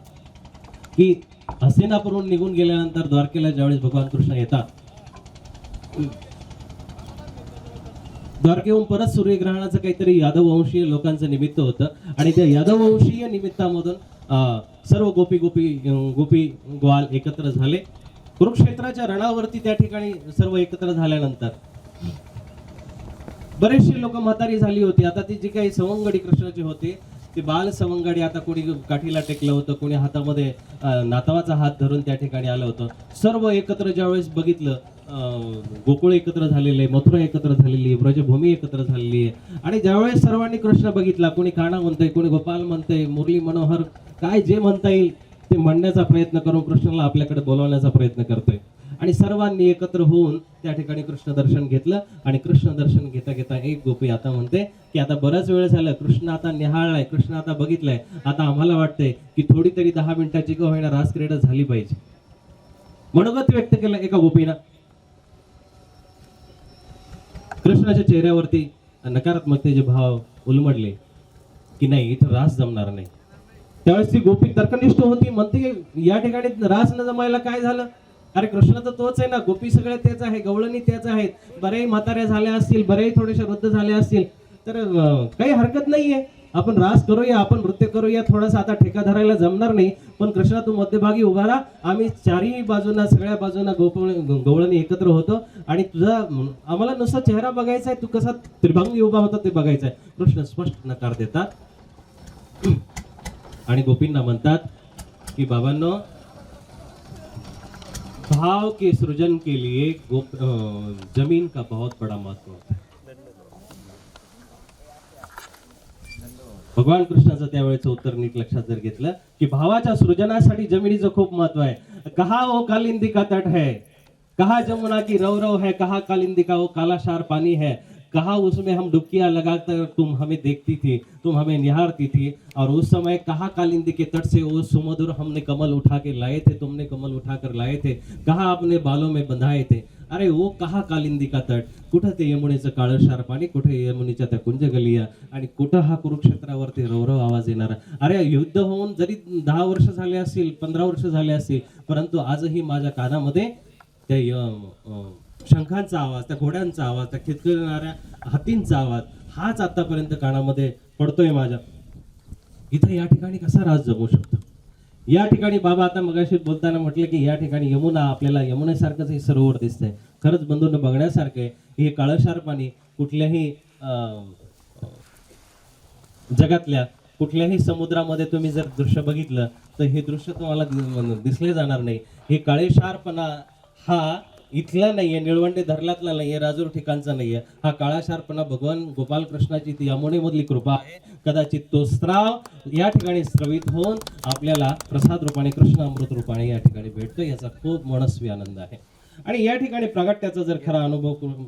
की हस्तिनापुरहून निघून गेल्यानंतर द्वारकेला ज्यावेळेस भगवान कृष्ण येतात, द्वारकेहून परत सूर्यग्रहणाचं काहीतरी यादव वंशीय लोकांचं निमित्त होतं, आणि त्या यादव वंशीय निमित्तामधून सर्व गोपी ग्वाल एकत्र झाले. कुरुक्षेत्राच्या रणावरती त्या ठिकाणी सर्व एकत्र झाल्यानंतर बरेचसे लोक म्हातारी झाली होती. आता ती जी काही सवंगडी कृष्णाची होते ते बाल सवंगडी, आता कोणी काठीला टेकलं होतं, कोणी हातामध्ये नातवाचा हात धरून त्या ठिकाणी आलं होतं. सर्व एकत्र ज्यावेळेस बघितलं, गोकुळ एकत्र झालेले, मथुरा एकत्र झालेली, व्रजभूमी एकत्र झालेली आहे. आणि ज्यावेळेस सर्वांनी कृष्ण बघितला, कोणी कान्हा म्हणतंय, कोणी गोपाल म्हणतंय, मुरली मनोहर, काय जे म्हणता येईल ते म्हणण्याचा प्रयत्न करून कृष्णाला आपल्याकडे बोलवण्याचा प्रयत्न करतोय. आणि सर्वांनी एकत्र होऊन त्या ठिकाणी कृष्ण दर्शन घेतलं. आणि कृष्ण दर्शन घेता घेता एक गोपी आता म्हणते की आता बराच वेळ झालं, कृष्ण आता निहाळलाय, कृष्ण आता बघितलंय, आता आम्हाला वाटतंय की थोडी तरी 10 मिनिटाची का होईना रासक्रीडा झाली पाहिजे. मनोगत व्यक्त केलं एका गोपीनं. कृष्णाच्या चेहऱ्यावरती नकारात्मकतेचे भाव उलमडले की नाही, इथं रास जमणार नाही. त्यावेळेस ती गोपी तर्कनिष्ठ होती, म्हणते या ठिकाणी रास न जमायला काय झालं? अरे कृष्ण तर तोच आहे ना, गोपी सगळे तेच आहे, गवळणी तेच आहेत, बऱ्याही म्हाताऱ्या झाल्या असतील, बऱ्याही थोडेसे वृद्ध झाले असतील, तर काही हरकत नाहीये, आपण रास करूया, आपण नृत्य करूया. थोडासा आता ठेका धरायला जमणार नाही, पण कृष्णा तू मध्यभागी उभा राहा, आम्ही चारही बाजूना सगळ्या बाजूना गवळणी एकत्र होतो आणि तुझा आम्हाला नुसता चेहरा बघायचा आहे, तू कसा त्रिभंगी उभा होता ते बघायचं आहे. कृष्ण स्पष्ट नकार देतात आणि गोपींना म्हणतात की बाबांनो, भाव के सृजन के लिए जमीन का बहुत बड़ा महत्व होता है. भगवान कृष्णाचं त्यावेळेचं उत्तर नीट लक्षात जर घेतलं की भावाच्या सृजनासाठी जमिनीचं खूप महत्व आहे. कहा वो कालिंदी का तट है, कहा जमुना की रव रव है, कहा कालिंदी का वो काला शार पानी है, कहा उसमें हम डुबकियां लगाकर तुम हमें देखती थी, तुम हमें निहारती थी, और उस समय कहा कालिंदी के तट से वो सुमधुर हमने कमल उठा के लाए थे, तुमने कमल उठा कर लाए थे, कहा अपने बालों में बंधाए थे. अरे वो कहा कालिंदी का तट, कुठं ते यमुनेचं काळं शार पाणी, कुठे यमुनेच्या त्या कुंज गलिया, आणि कुठं हा कुरुक्षेत्रावरती रवरव आवाज येणारा. अरे युद्ध होऊन जरी 10 वर्ष झाले असतील, 15 वर्ष झाले असतील, परंतु आजही माझ्या कानामध्ये त्या शंखांचा आवाज, त्या घोड्यांचा आवाज, त्या खिदकणाऱ्या हातींचा आवाज हाच आतापर्यंत कानामध्ये पडतोय माझ्या. इथं या ठिकाणी कसा राज जमू शकतो? या ठिकाणी बाबा आता मगाशी बोलताना म्हटलं की या ठिकाणी यमुना, आपल्याला यमुनेसारखंच हे सरोवर दिसतंय. खरंच बंधूंनो बघण्यासारखं आहे. हे काळशार पाणी कुठल्याही जगातल्या कुठल्याही समुद्रामध्ये तुम्ही जर दृश्य बघितलं तर हे दृश्य तुम्हाला दिसले जाणार नाही. हे काळेशारपणा हा इथला नाहीये, निळवंडे धरणातला नाहीये, राजूर ठिकाणचा नाहीये. हा काळाशारपणा भगवान गोपाल कृष्णाची ती यमुनेमधली कृपा आहे. कदाचित तो स्त्राव या ठिकाणी स्रवित होऊन आपल्याला प्रसाद रूपाने, कृष्ण अमृत रूपाने या ठिकाणी भेटतो. याचा खूप मनस्वी आनंद आहे. आणि या ठिकाणी प्रागट्याचा जर खरा अनुभव करून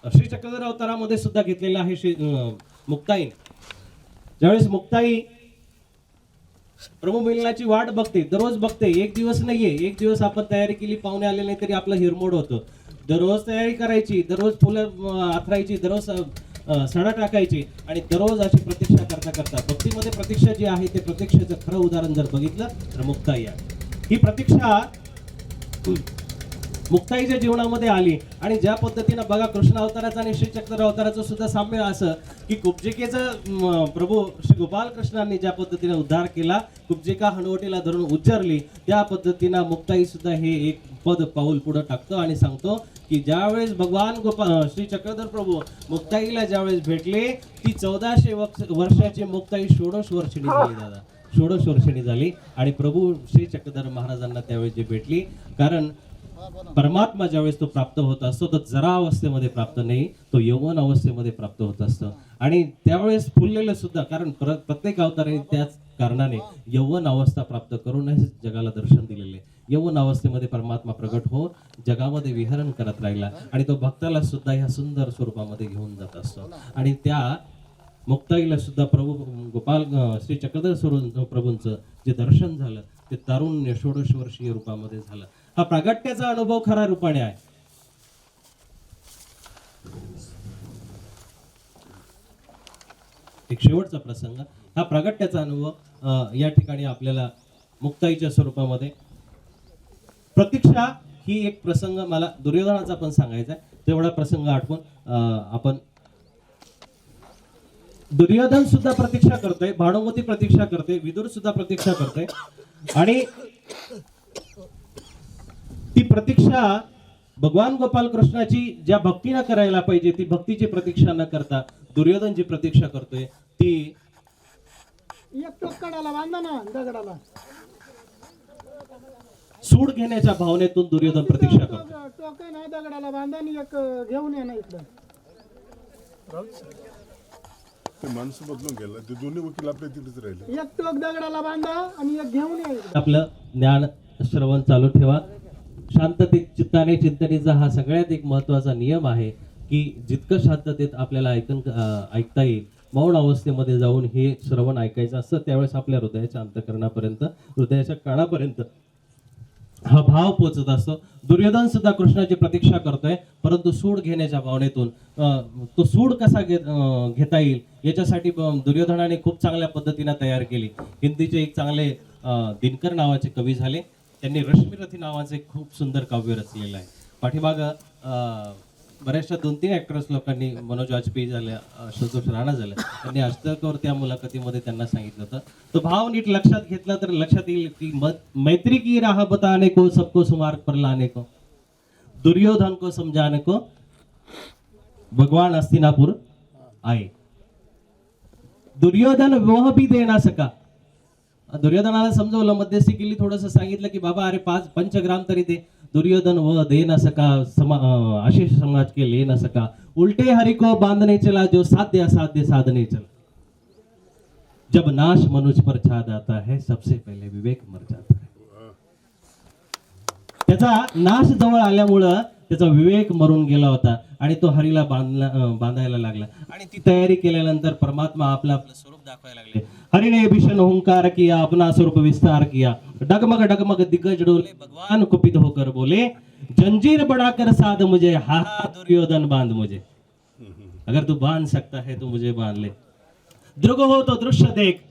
श्री चक्रधर अवतारामध्ये सुद्धा घेतलेला आहे. श्री मुक्ताई, ज्यावेळेस मुक्ताई प्रभू मिलनाची वाट बघते, दररोज बघते, एक दिवस नाहीये, एक दिवस आपण तयारी केली, पाहुणे आले नाही तरी आपला हिरमोड होतो. दररोज तयारी करायची, दररोज फुलं आथरायची, दररोज सडा टाकायची आणि दररोज अशी प्रतीक्षा करता करता भक्तीमध्ये प्रतीक्षा जी आहे ते प्रतीक्षेचं खरं उदाहरण जर बघितलं तर मुक्ताई आहे. ही प्रतीक्षा मुक्ताईच्या जीवनामध्ये आली. आणि ज्या पद्धतीनं बघा कृष्ण अवताराचं आणि श्री चक्रधर अवताराचं सुद्धा साम्य असं की कुब्जिकेचं प्रभू श्री गोपाल कृष्णांनी ज्या पद्धतीने उद्धार केला, कुब्जिका हनुवटीला धरून उच्चारली, त्या पद्धतीनं मुक्ताई सुद्धा हे एक पाऊल पुढे टाकतो आणि सांगतो की ज्यावेळेस भगवान गोपाल श्री चक्रधर प्रभू मुक्ताईला ज्यावेळेस भेटले, ती 1400 वर्षाची मुक्ताई 16 वर्षिणी झाली. दादा 16 वर्षिणी झाली. आणि प्रभू श्री चक्रधर महाराजांना त्यावेळेस जे भेटली, कारण परमात्मा ज्यावेळेस तो प्राप्त होत असतो तर जरा अवस्थेमध्ये प्राप्त नाही, तो यौवन अवस्थेमध्ये प्राप्त होत असतो. आणि त्यावेळेस फुललेलं सुद्धा, कारण प्रत्येक अवताराने त्याच कारणाने यौवन अवस्था प्राप्त करूनच जगाला दर्शन दिलेले. यौवन अवस्थेमध्ये परमात्मा प्रगट हो जगामध्ये विहरण करत राहिला आणि तो भक्ताला सुद्धा ह्या सुंदर स्वरूपामध्ये घेऊन जात असतो. आणि त्या मुक्ताईला सुद्धा प्रभू गोपाल श्री चक्रधर प्रभूंचं जे दर्शन झालं ते तारुण्य 16 वर्षीय रूपामध्ये झालं. हा प्रागट्याचा अनुभव खऱ्या रूपाने आहे. एक शेवटचा प्रसंग, हा प्रागट्याचा अनुभव या ठिकाणी आपल्याला मुक्ताईच्या स्वरूपामध्ये. प्रतीक्षा ही एक प्रसंग मला दुर्योधनाचा पण सांगायचा आहे, तेवढा प्रसंग आठवून आपण. दुर्योधन सुद्धा प्रतीक्षा करतोय, भानुमती प्रतीक्षा करते, विदुर सुद्धा प्रतीक्षा करते. आणि ती प्रतीक्षा भगवान गोपाल कृष्णाची ज्या भक्तीनं करायला पाहिजे ती भक्तीची प्रतीक्षा न करता दुर्योधन जी प्रतीक्षा करतोय ती एक टोकडाला बांधा ना, दगडाला सूड घेण्याच्या भावनेतून दुर्योधन प्रतीक्षा करतो. टोक ना दगडाला बांधा आणि एक घेऊन ये ना इकडं. ते माणसं बदलून गेला, ते दोन्ही वकील आपल्या तिथेच राहिले. एक टोक दगडाला बांधा आणि एक घेऊन ये इकडं. आपलं ज्ञान श्रवण चालू ठेवा. शांततेत चित्ताने चिंतनेचा हा सगळ्यात एक महत्वाचा नियम आहे की जितकं शांततेत आपल्याला ऐकता येईल, मौन अवस्थेमध्ये जाऊन हे श्रवण ऐकायचं असतं, त्यावेळेस आपल्या हृदयाच्या अंतःकरणापर्यंत, हृदयाच्या कानापर्यंत हा भाव पोचत असतो. दुर्योधन सुद्धा कृष्णाची प्रतीक्षा करतोय, परंतु सूड घेण्याच्या भावनेतून तो सूड कसा घेता येईल याच्यासाठी दुर्योधनाने खूप चांगल्या पद्धतीने तयार केली. हिंदीचे एक चांगले दिनकर नावाचे कवी झाले, त्यांनी रश्मिरथी नावाचे एक खूप सुंदर काव्य रचलेलं आहे. पाठीमाग बऱ्याचशा 2-3 ऍक्टर्स लोकांनी, मनोज वाजपेयी झाल्या, संतोष राणा झालं, त्यांनी हस्तकवर त्या मुलाखतीमध्ये त्यांना सांगितलं होतं. तो भाव नीट लक्षात घेतला तर लक्षात येईल की मैत्री की राह बताने को, सबको सुमार्ग पर लाने को, दुर्योधन को समझाने को भगवान हस्तिनापुर आए. दुर्योधन वह भी दे ना सका. दुर्योधनाला समजवलं, मध्यस्थी केली, थोडंसं सांगितलं की बाबा अरे 5 पंचग्राम तरी दे. दुर्योधन वह दे ना सका, आशीष समाज के ले ना सका, उल्टे हरि को बांधने चला, जो साध्य असाध्य साधने चला. जब नाश मनुष्य पर छा जाता है, सबसे पहले विवेक मर जाता है. त्याचा नाश जवळ आल्यामुळं त्याचा विवेक मरून गेला होता आणि तो हरीला बांधायला लागला. आणि ती तयारी केल्यानंतर परमात्मा आपलं स्वरूप दाखवायला लागले. हरिने भीषण हुंकार किया, अपना स्वरूप विस्तार किया, डगमग डगमग दिग्गज डोले, भगवान कुपित होकर बोले, जंजीर बढ़ाकर साध मुझे, हा दुर्योधन बांध मुझे. अगर तू बांध सकता है तो मुझे बांध ले. दृग हो तो दृश्य देख,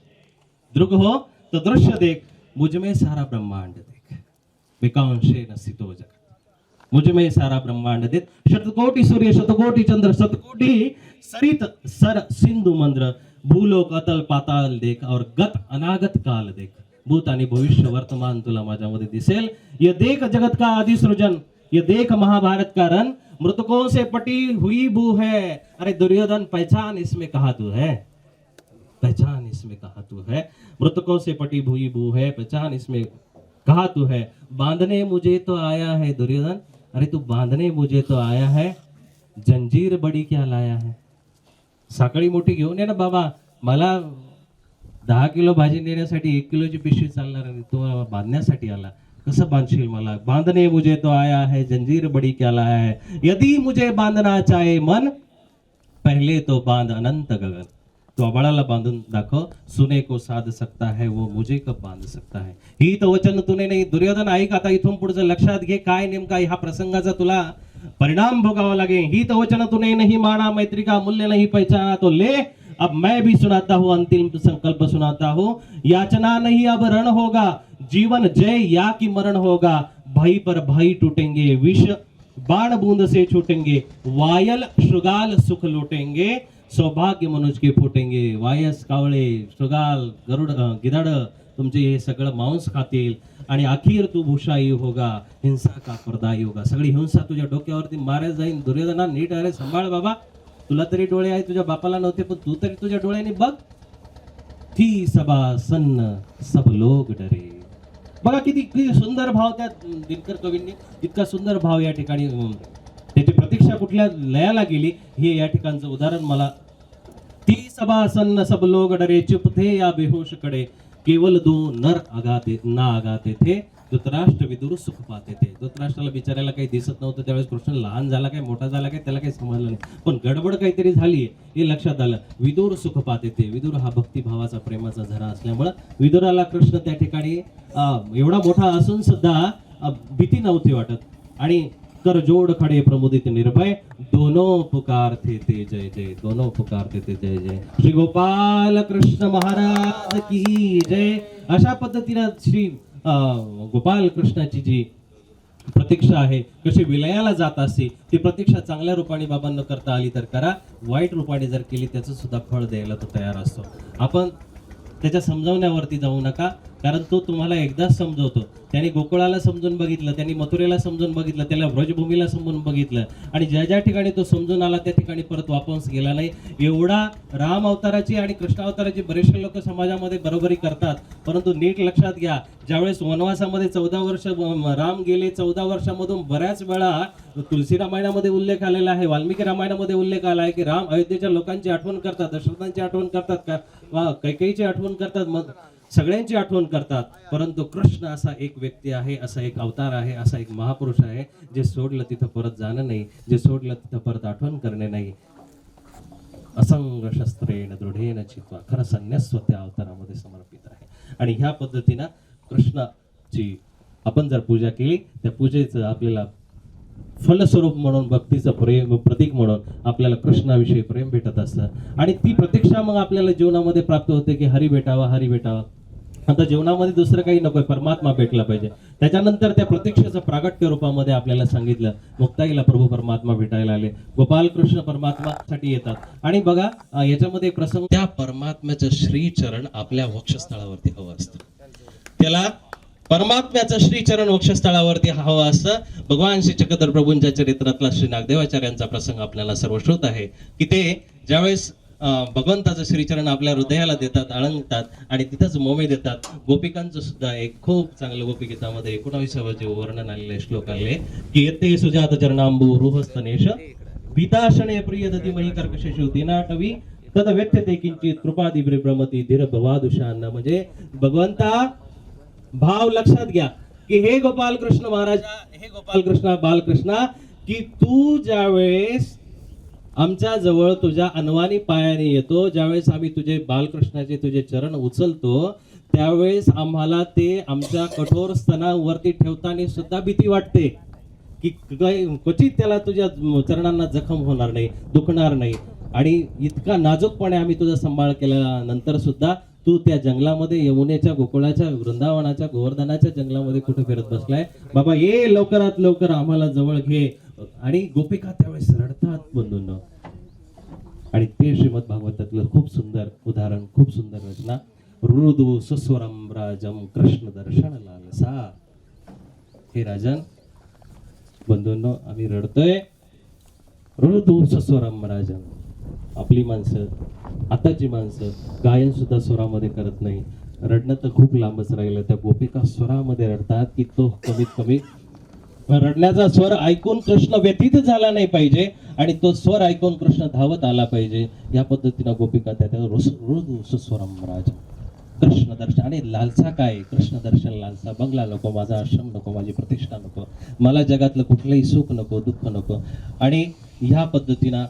दृग हो तो दृश्य देख, मुझ में सारा ब्रह्मांड देख, विकांशेन स्थितो जगत. मुझ में सारा ब्रह्मांड देख, शतकोटि सूर्य शतकोटि चंद्र शतकोटि सरित सर सिंधु मंद्र, भूलोक अतल पाताल देख और गत अनागत काल देख. भूत आणि भविष्य वर्तमान तुला माझ्यामध्ये दिसेल. ये देख जगत का आदि सृजन, ये देख महाभारत का रन, मृतकों से पटी हुई भू है. अरे दुर्योधन पहचान इसमें कहा तू है, पहचान इसमें कहा तू है. मृतकों से पटी हुई भू है, पहचान इसमें कहा तू है. बांधने मुझे तो आया है दुर्योधन, अरे तू बांधने मुझे तो आया है, जंजीर बड़ी क्या लाया है. साखळी मोठी घेऊन ये ना बाबा, मला 10 किलो भाजी नेण्यासाठी 1 किलोची पिशवी चालणार नाही, तो बांधण्यासाठी आला. कसं बांधशील मला. बांधने मुझे तो आया है, जंजीर बड़ी क्या लाया है. यदि मुझे बांधना चाहे मन, पहले तो बांध अनंत गगन. तो आबाळाला बांधून दाखव, सुने को साध सकता है वो मुझे कब बांध सकता है. ही तो वचन तुने नाही. दुर्योधन ऐक आता, इथून पुढचं लक्षात घे, काय नेमका ह्या प्रसंगाचा तुला परिणाम भोगावा लागेल. ही तो वचन तूने नहीं माना, मैत्री का मूल्य नहीं पहचाना, तो ले अब मैं भी सुनाता हूँ, अंतिम संकल्प सुनाता हूँ. याचना नहीं अब रण होगा, जीवन जय या कि मरण होगा. भाई पर भाई टूटेंगे, विष बाण बूंद से छूटेंगे, वायल श्रुगाल सुख लूटेंगे, सौभाग्य मनुज के फुटेंगे. वायस कावळे श्रुगाल गरुड गिधाड तुमचे हे सगळं मांस खातील आणि अखेर तू भूषाई होगा, हिंसा का पर्दाई होगा. सगळी हिंसा तुझ्या डोक्यावरती मारत जाईल. दुर्योधना नीट अरे सांभाळ बाबा, तुला तरी डोळे आहे, तुझ्या बापाला नव्हते, पण तू तरी तुझ्या डोळ्याने बघ. थी सभा सन्न सब लोग डरे. बघा किती सुंदर भाव त्या दिनकर कवींनी, इतका सुंदर भाव या ठिकाणी, त्याची प्रतीक्षा कुठल्या लयाला गेली हे या ठिकाणचं उदाहरण मला. ती सभा सन्न सब लोग डरे, चुप थे या बेहोश कडे, केवल 2 नर आगाते ना आगाते थे, धृतराष्ट्र विदुर सुख पाते थे. धृतराष्ट्राला बिचारायला काही दिसत नव्हतं त्यावेळेस. कृष्ण लहान झाला काय मोठा झाला काय त्याला काही समजलं नाही, पण गडबड काहीतरी झाली हे लक्षात आलं. विदुर सुख पाते थे. विदुर हा भक्तिभावाचा प्रेमाचा झरा असल्यामुळं विदुराला कृष्ण त्या ठिकाणी एवढा मोठा असून सुद्धा भीती नव्हती वाटत. आणि कर जोड खडे प्रमुदित निर्भय, दोनों पुकारते ते जय जय, दोनों पुकारते ते जय जय. श्री गोपाल कृष्ण महाराज की जय. अशा पद्धतीने श्री गोपाल कृष्णाची जी प्रतीक्षा आहे, कशी विलयाला जात असते ती प्रतीक्षा चांगल्या रूपाने बाबांना करता आली तर करा, वाईट रूपाने जर केली त्याचं सुद्धा फळ द्यायला तो तयार असतो. आपण त्याच्या समजावण्यावरती जाऊ नका, कारण तो तुम्हाला एकदाच समजवतो. त्यांनी गोकुळाला समजून बघितलं, त्यांनी मथुरेला समजून बघितलं, त्याला व्रजभूमीला समजून बघितलं, आणि ज्या ज्या ठिकाणी तो समजून आला त्या ठिकाणी परत वापस गेला नाही. एवढा राम अवताराची आणि कृष्ण अवताराची बरेचसे लोक समाजामध्ये बरोबरी करतात, परंतु नीट लक्षात घ्या, ज्यावेळेस वनवासामध्ये 14 वर्ष राम गेले, 14 वर्षामधून बऱ्याच वेळा तुलसी रामायणामध्ये उल्लेख आलेला आहे, वाल्मिकी रामायणामध्ये उल्लेख आला आहे की राम अयोध्येच्या लोकांची आठवण करतात, दशरथांची आठवण करतात, कैकेयीची आठवण करतात, मग सगळ्यांची आठवण करतात, परंतु कृष्ण असा एक व्यक्ती आहे, असा एक अवतार आहे, असा एक महापुरुष आहे, जे सोडलं तिथं परत जाणं नाही, जे सोडलं तिथं परत आठवण करणे नाही. असंग शस्त्रेण दृढेन चित्वा, खरं संन्यासत्व त्या अवतारामध्ये समर्पित आहे. आणि ह्या पद्धतीनं कृष्णाची आपण जर पूजा केली, त्या पूजेचं आपल्याला फलस्वरूप म्हणून, भक्तीचं प्रेम प्रतीक म्हणून आपल्याला कृष्णाविषयी प्रेम भेटत असतं. आणि ती प्रतीक्षा मग आपल्याला जीवनामध्ये प्राप्त होते की हरी भेटावा, हरी भेटावा. आता जीवनामध्ये दुसरं काही नकोय, परमात्मा भेटला पाहिजे. त्याच्यानंतर त्या प्रतीक्षेचं प्रागट्य रूपामध्ये आपल्याला सांगितलं, मुक्ताईला प्रभू परमात्मा भेटायला आले, गोपाल कृष्ण परमात्मासाठी येतात. आणि बघा याच्यामध्ये एक प्रसंग, त्या परमात्म्याचं श्रीचरण आपल्या वक्षस्थळावरती हवं असतं. त्याला परमात्म्याचं श्रीचरण वक्षस्थळावरती हवं असतं. भगवान श्री चक्रधर प्रभूंच्या चरित्रातला श्री नागदेवाचार्यांचा प्रसंग आपल्याला सर्वश्रुत आहे की ते ज्यावेळेस भगवंताचं श्रीचरण आपल्या हृदयाला देतात, अलंकतात आणि तिथंच मोमे देतात. गोपिकांचं सुद्धा एक खूप चांगलं गोपिगीतामध्ये 19वे जे वर्णन आलेले श्लोक आले की येते सुजात चरणांबू रुहस्तनेश भीताशने प्रियदती मही कर्कशेषु तेनाटवी तद व्यक्तते किंचित कृपादी ब्रह्मती धीर भवादुषांना. म्हणजे भगवंता भाव लक्षात घ्या की हे गोपाल कृष्ण महाराज, हे गोपाल कृष्ण बालकृष्णा, की तू ज्यावेळेस आमच्या जवळ तुझ्या अनवानी पायाने येतो, ज्यावेळेस आम्ही तुझे बालकृष्णाचे तुझे चरण उचलतो, त्यावेळेस आम्हाला ते आमच्या कठोर स्तनावरती ठेवताना सुद्धा भीती वाटते की क्वचित त्याला तुझ्या चरणांना जखम होणार नाही, दुखणार नाही. आणि इतका नाजूकपणे आम्ही तुझा सांभाळ केल्यानंतर सुद्धा तू त्या जंगलामध्ये, यमुनेच्या, गोकुळाच्या, वृंदावनाच्या, गोवर्धनाच्या जंगलामध्ये कुठे फिरत बसलाय? बाबा ये लवकरात लवकर आम्हाला जवळ घे. आणि गोपिका त्यावेळेस रडतात बंधूंनो. आणि ते श्रीमद भागवतातलं खूप सुंदर उदाहरण, खूप सुंदर रचना. रुदु सुस्वरम राजम कृष्ण दर्शन लालसा. हे राजन बंधूंनो, आम्ही रडतोय. रुदु सुस्वरम राजम. आपली माणसं, आताची माणसं गायन सुद्धा स्वरामध्ये करत नाही. रडणं तर खूप लांबच राहिलं. त्या गोपिका स्वरामध्ये रडतात की तो कमीत कमी रडण्याचा स्वर ऐकून कृष्ण व्यथित झाला नाही पाहिजे आणि तो स्वर ऐकून कृष्ण धावत आला पाहिजे. या पद्धतीनं गोपिका त्या सुस्वरम राज कृष्ण दर्शन. आणि लालसा काय? कृष्ण दर्शन लालसा. बंगला नको, माझा आश्रम नको, माझी प्रतिष्ठा नको, मला जगातलं कुठलंही सुख नको, दुःख नको. आणि ह्या पद्धतीनं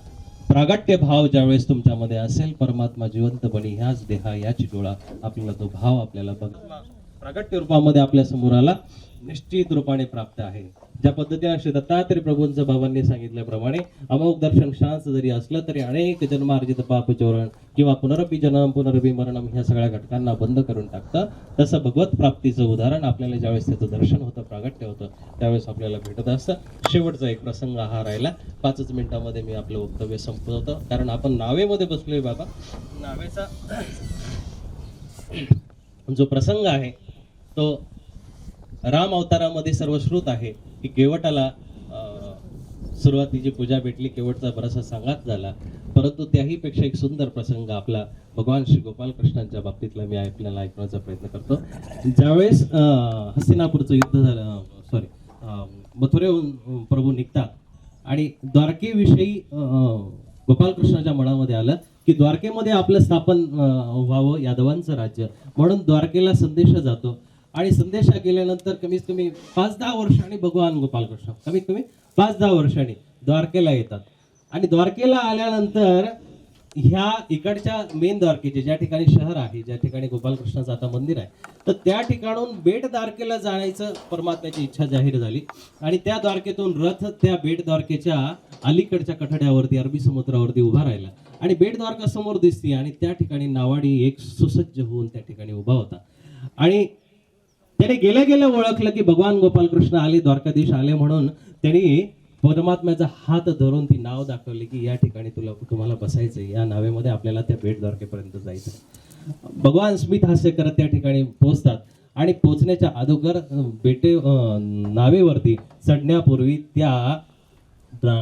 प्रागट्य भाव ज्यावेळेस तुमच्यामध्ये असेल, परमात्मा जिवंतपणी ह्याच देहा याची डोळा, आपल्याला तो भाव आपल्याला प्रागट्य रूपामध्ये आपल्या समोर आला, निश्चित रूपाने प्राप्त आहे. ज्या पद्धतीने श्री दत्तात्रय प्रभूंचं बाबांनी सांगितल्याप्रमाणे अमोघ दर्शन शांत जरी असलं तरी अनेक जन्मार्जित पाप चोरण किंवा पुनरपी जन्म पुनरपी मरणम ह्या सगळ्या घटकांना बंद करून टाकतं. तसं भगवत प्राप्तीचं उदाहरण आपल्याला ज्यावेळेस त्याचं दर्शन होतं, प्रागट्य होतं, त्यावेळेस आपल्याला भेटत असतं. शेवटचा एक प्रसंग हा राहिला. 5 मिनिटांमध्ये मी आपलं वक्तव्य संपवतो, कारण आपण नावेमध्ये बसलोय बाबा. नावेचा जो प्रसंग आहे तो राम अवतारामध्ये सर्वश्रुत आहे की केवटाला सुरुवातीची पूजा भेटली, केवटचा बराचसा संघात झाला. परंतु त्याही पेक्षा एक सुंदर प्रसंग आपला भगवान श्री गोपाल कृष्णांच्या बाबतीतला मी आपल्याला ऐकण्याचा प्रयत्न करतो. ज्यावेळेस हस्तिनापूरचं युद्ध झालं, मथुरेहून प्रभू निघतात आणि द्वारकेविषयी गोपाल कृष्णाच्या मनामध्ये आलं की द्वारकेमध्ये आपलं स्थापन व्हावं, यादवांचं राज्य, म्हणून द्वारकेला संदेश जातो. आणि संदेशा गेल्यानंतर कमीत कमी 5-10 वर्षांनी भगवान गोपाल कृष्ण कमीत कमी 5-10 वर्षांनी द्वारकेला येतात. आणि द्वारकेला आल्यानंतर ह्या इकडच्या मेन द्वारकेचे ज्या ठिकाणी शहर आहे, ज्या ठिकाणी गोपाल कृष्णाचं आता मंदिर आहे, तर त्या ठिकाणून बेट द्वारकेला जाण्याचं परमात्म्याची इच्छा जाहीर झाली. आणि त्या द्वारकेतून रथ त्या बेट द्वारकेच्या अलीकडच्या कठड्यावरती, अरबी समुद्रावरती उभा राहिला. आणि बेट द्वारका समोर दिसते आणि त्या ठिकाणी नावाडी एक सुसज्ज होऊन त्या ठिकाणी उभा होता. आणि त्याने गेल्या गेल्या ओळखलं की भगवान गोपाल कृष्ण आले, द्वारकाधीश आले, म्हणून त्यांनी परमात्म्याचा हात धरून ती नाव दाखवली की या ठिकाणी तुम्हाला बसायचंय, या नावेमध्ये आपल्याला त्या बेट द्वारकेपर्यंत जायचं. भगवान स्मित हास्य करत त्या ठिकाणी पोहोचतात. आणि पोहोचण्याच्या अगोदर नावेवरती चढण्यापूर्वी त्या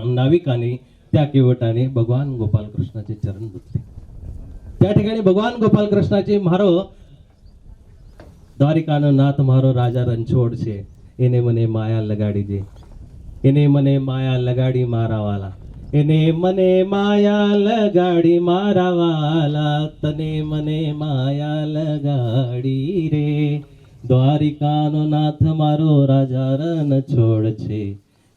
नाविकाने, त्या केवटाने भगवान गोपाल कृष्णाचे चरण धुतले. त्या ठिकाणी भगवान गोपाल कृष्णाचे म्हारो द्वारिकानो नाथ मारो राजा रणछोड़ छे, એને મને માયા લગાડી દે, એને મને માયા લગાડી મારાવાલા, एने मने मायाल गाडी मारावाला तने मने मायाल गाडी रे द्वारिकानो नाथ मारो राजा रण छोड छे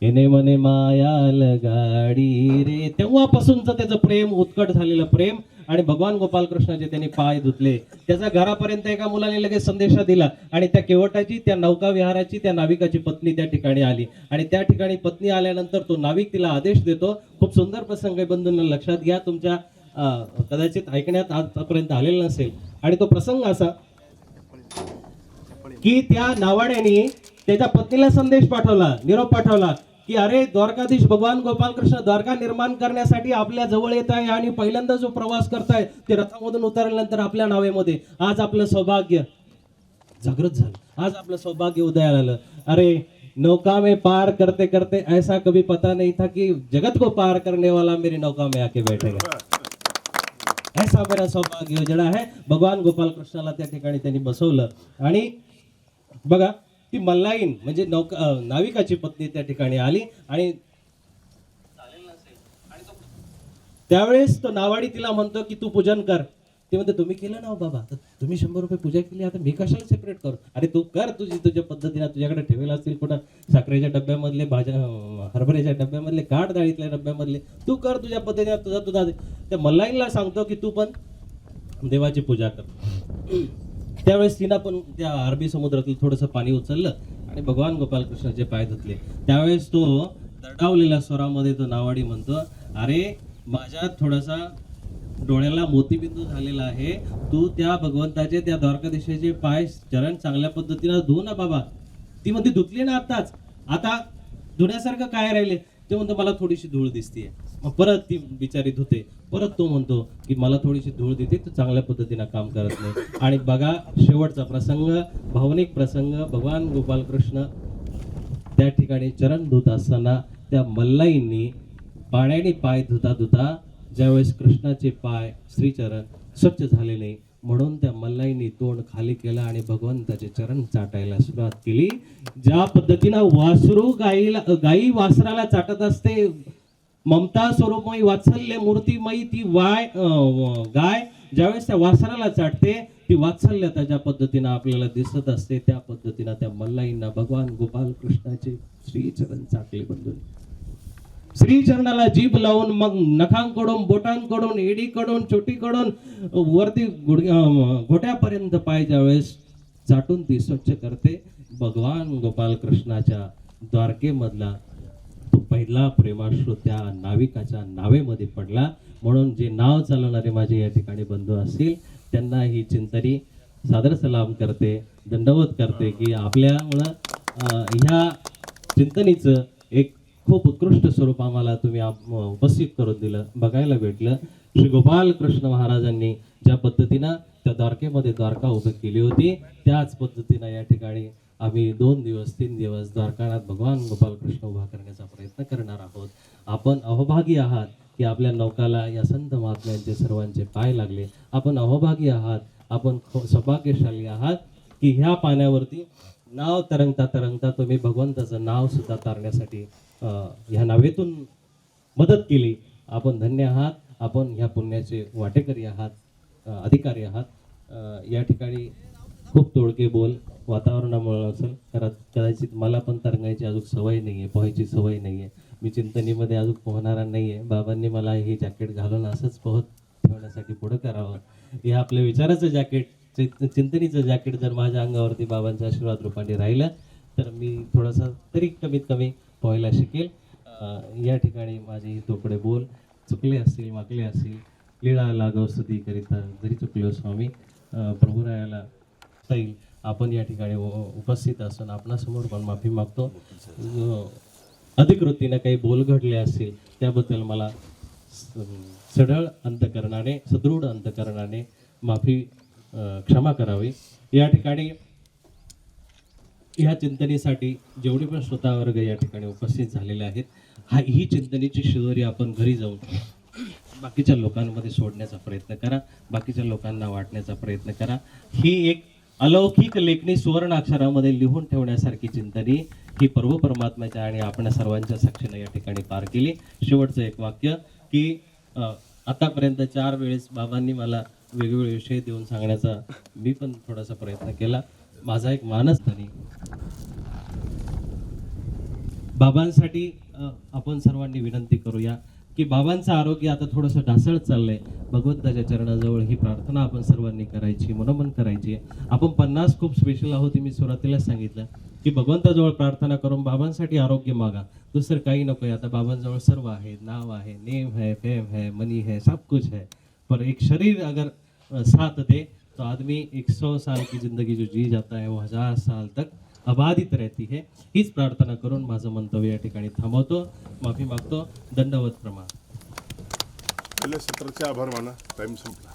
एने मने मायाल गाडी रे. तेव्हापासूनच त्याचं प्रेम उत्कट झालेलं प्रेम आणि भगवान गोपालकृष्णाचे त्यांनी पाय धुतले. त्याच्या घरापर्यंत एका मुलाने लगेच संदेशा दिला आणि त्या केवटाची त्या नौका विहाराची त्या नाविकाची पत्नी त्या ठिकाणी आली आणि त्या ठिकाणी पत्नी आल्यानंतर तो नाविक तिला आदेश देतो. खूप सुंदर प्रसंग आहे बंधूंना, लक्षात घ्या, तुमच्या कदाचित ऐकण्यात आजपर्यंत आलेला नसेल. आणि तो प्रसंग असा की त्या नावाड्याने त्याच्या पत्नीला संदेश पाठवला, निरोप पाठवला की अरे द्वारकाधीश भगवान गोपालकृष्ण द्वारका निर्माण करण्यासाठी आपल्या जवळ येत आहे आणि पहिल्यांदा जो प्रवास करताय ते रथामधून उतरल्यानंतर आपल्या नावेमध्ये आज आपलं सौभाग्य जागृत झालं, आज आपलं सौभाग्य उदयाला आलं. अरे नौका में पार करते करते ऐसा कभी पता नहीं था कि जगत को पार करने वाला मेरी नौका में आके बैठेगा. ऐसा मेरा सौभाग्य उजड़ा है. भगवान गोपालकृष्णाला त्या ठिकाणी त्यांनी बसवलं आणि बघा ती मल्लाईन म्हणजे नाविकाची पत्नी त्या ठिकाणी आली आणि त्यावेळेस तो नावाडी तिला म्हणतो की तू पूजन कर. ती म्हणते तुम्ही केलं ना हो बाबा, तर तुम्ही 100 रुपये पूजा केली, आता मी कशाला सेपरेट करू. अरे तू कर तुझ्या पद्धतीने, तुझ्याकडे ठेवलेला असतील कुठं साखरेच्या डब्यामधले हरभऱ्याच्या डब्यामधले काढ, डाळीतल्या डब्यामधले तू कर तुझ्या पद्धतीने, तुझा त्या मल्लाईनला सांगतो की तू पण देवाची पूजा कर. त्यावेळेस तिनं पण त्या अरबी समुद्रातील थोडंसं पाणी उचललं आणि भगवान गोपालकृष्णाचे पाय धुतले. त्यावेळेस तो दरडावलेल्या स्वरामध्ये तो नावाडी म्हणतो, अरे माझ्या थोडासा डोळ्याला मोतीबिंदू झालेला आहे, तू त्या भगवंताचे त्या द्वारकाधीशाचे पाय चरण चांगल्या पद्धतीनं धुव ना बाबा. ती म्हणते धुतली ना आताच, आता धुण्यासारखं काय राहिले. ते म्हणतो मला थोडीशी धूळ दिसतीये. मग परत ती बिचारी धुते. परत तो म्हणतो की मला थोडीशी धूळ देते, तू चांगल्या पद्धतीनं काम करत नाही. आणि बघा शेवटचा प्रसंग, भावनिक प्रसंग, भगवान गोपालकृष्ण त्या ठिकाणी चरण धुत असताना त्या मल्लाईंनी पाण्याने पाय धुता धुता ज्यावेळेस कृष्णाचे पाय श्रीचरण स्वच्छ झाले नाही म्हणून त्या मल्लाईंनी तोंड खाली केलं आणि भगवंताचे चरण चाटायला सुरुवात केली. ज्या पद्धतीनं वासरू गाई वासराला चाटत असते, ममता स्वरूपमयी वात्सल्य मूर्तीमयी ती गाय ज्यावेळेस त्या वासराला चाटते ती वात्सल्यता ज्या पद्धतीनं आपल्याला दिसत असते त्या पद्धतीनं त्या मल्लाईंना भगवान गोपाल कृष्णाचे श्रीचरण चाटले. बंधू श्रीचरणाला जीभ लावून मग नखांकडून, बोटांकडून, एडीकडून, चोटीकडून वरती घोट्यापर्यंत पाय ज्यावेळेस चाटून ती स्वच्छ करते. भगवान गोपाल कृष्णाच्या द्वारकेमधला तो पहिला प्रेमाश्रू त्या नाविकाच्या नावेमध्ये पडला. म्हणून जे नाव चालवणारे माझे या ठिकाणी बंधू असतील त्यांना ही चिंतनी सादर सलाम करते, दंडवत करते की आपल्यामुळं ह्या चिंतनीचं एक खूप उत्कृष्ट स्वरूप आम्हाला तुम्ही उपस्थित करून दिलं, बघायला भेटलं. श्री गोपाल कृष्ण महाराजांनी ज्या पद्धतीनं त्या द्वारकेमध्ये द्वारका उभी केली होती त्याच पद्धतीनं या ठिकाणी आम्ही 2 दिवस 3 दिवस द्वारकानाथ भगवान गोपाल कृष्ण उभा करण्याचा प्रयत्न करणार आहोत. आपण अहोभागी आहात की आपल्या नौकाला या संत महात्म्यांचे सर्वांचे पाय लागले. आपण अहोभागी आहात, आपण सौभाग्यशाली आहात की ह्या पाण्यावरती नाव तरंगता तरंगता तुम्ही भगवंताचं नाव सुद्धा तारण्यासाठी ह्या नावेतून मदत केली. आपण धन्य आहात, आपण ह्या पुण्याचे वाटेकरी आहात, अधिकारी आहात. या ठिकाणी खूप तोडके बोल वातावरणामुळे असेल, कदाचित मला पण तरंगायची अजून सवय नाही आहे, पोहायची सवय नाही आहे, मी चिंतनीमध्ये अजून पोहणारा नाही आहे. बाबांनी मला हे जॅकेट घालून असंच पोहत ठेवण्यासाठी पुढं करावं. हे आपल्या विचाराचं जॅकेट, चिंतनीचं जॅकेट जर माझ्या अंगावरती बाबांच्या आशीर्वाद रूपाने राहिलं तर मी थोडासा तरी कमीत कमी पोहायला शिकेल. या ठिकाणी माझे हे तोकडे बोल चुकले असतील, वाकले असतील, लीळा लाघव स्तुती करिता जरी चुकलो स्वामी प्रभुरायाला जाईल. आपण या ठिकाणी उपस्थित असून आपणासमोर पण माफी मागतो. अधिकृतीनं काही बोल घडले असतील त्याबद्दल मला सढळ अंतकरणाने, सदृढ अंतकरणाने माफी क्षमा करावी. या ठिकाणी ह्या चिंतनेसाठी जेवढे पण श्रोतावर्ग या ठिकाणी उपस्थित झालेले आहेत, ही चिंतनेची शिदोरी आपण घरी जाऊन बाकीच्या लोकांमध्ये सोडण्याचा प्रयत्न करा, बाकीच्या लोकांना वाटण्याचा प्रयत्न करा. ही एक अलौकिक लेखणी सुवर्ण अक्षरामध्ये लिहून ठेवण्यासारखी चिंतनी ही प्रभू परमात्म्याच्या आणि आपण सर्वांच्या साक्षीने या ठिकाणी पार केली. शेवटचं एक वाक्य की आतापर्यंत 4 वेळेस बाबांनी मला वेगवेगळे विषय देऊन सांगण्याचा मी पण थोडासा प्रयत्न केला. माझा एक मानस धनी बाबांसाठी आपण सर्वांनी विनंती करूया की बाबांचं आरोग्य आता थोडंसं ढासळत चाललंय. भगवंताच्या चरणाजवळ ही प्रार्थना आपण सर्वांनी करायची, मनोमन करायची. आपण 50 खूप स्पेशल आहोत. मी सुरुवातीलाच सांगितलं की भगवंताजवळ प्रार्थना करून बाबांसाठी आरोग्य मागा. दुसरं काही नको आहे. आता बाबांजवळ सर्व आहे, नाव आहे, नेम है, फेम है, मनी है, सब कुछ है. पर एक शरीर अगर साथ दे तो आदमी 100 साल की जिंदगी जो जी जाता है वो 1000 साल तक अबाधित रहती है. हीच प्रार्थना करून माझं मंतव्य या ठिकाणी थांबवतो. माफी मागतो. दंडवत प्रमाण. पहिल्या सत्राचे आभार माना. टाइम संपला.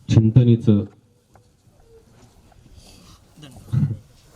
चिंतनीचं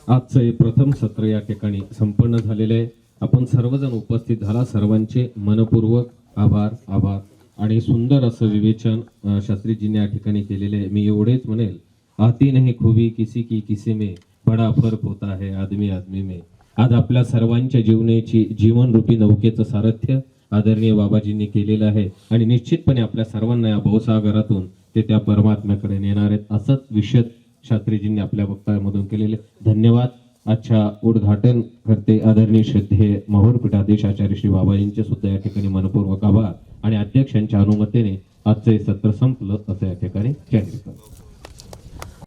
आजचं हे प्रथम सत्र या ठिकाणी संपन्न झालेले आहे. आपण सर्वजण उपस्थित झाला. सर्वांचे मनपूर्वक आभार. आणि सुंदर असं विवेचन शास्त्रीजींनी या ठिकाणी केलेले आहे. मी एवढेच म्हणेल, आती नहीं खूबी किसी की किसी में, बडा फरक होता है आदमी आदमी में. आज आपल्या सर्वांच्या जीवनाची जीवनरूपी नौकेचं सारथ्य आदरणीय बाबाजींनी केलेलं आहे आणि निश्चितपणे आपल्या सर्वांना या भवसागरातून ते त्या परमात्म्याकडे नेणार आहेत. असंच विशद शास्त्रीजींनी आपल्या वक्तव्यामधून केलेले. धन्यवाद. आजच्या उद्घाटन करते आदरणीय श्रद्धेय महोर पीठाधीश आचार्य श्री बाबाजींचे सुद्धा या ठिकाणी मनपूर्वक आभार आणि अध्यक्षांच्या अनुमतीने आजचे सत्र संपलं असं या ठिकाणी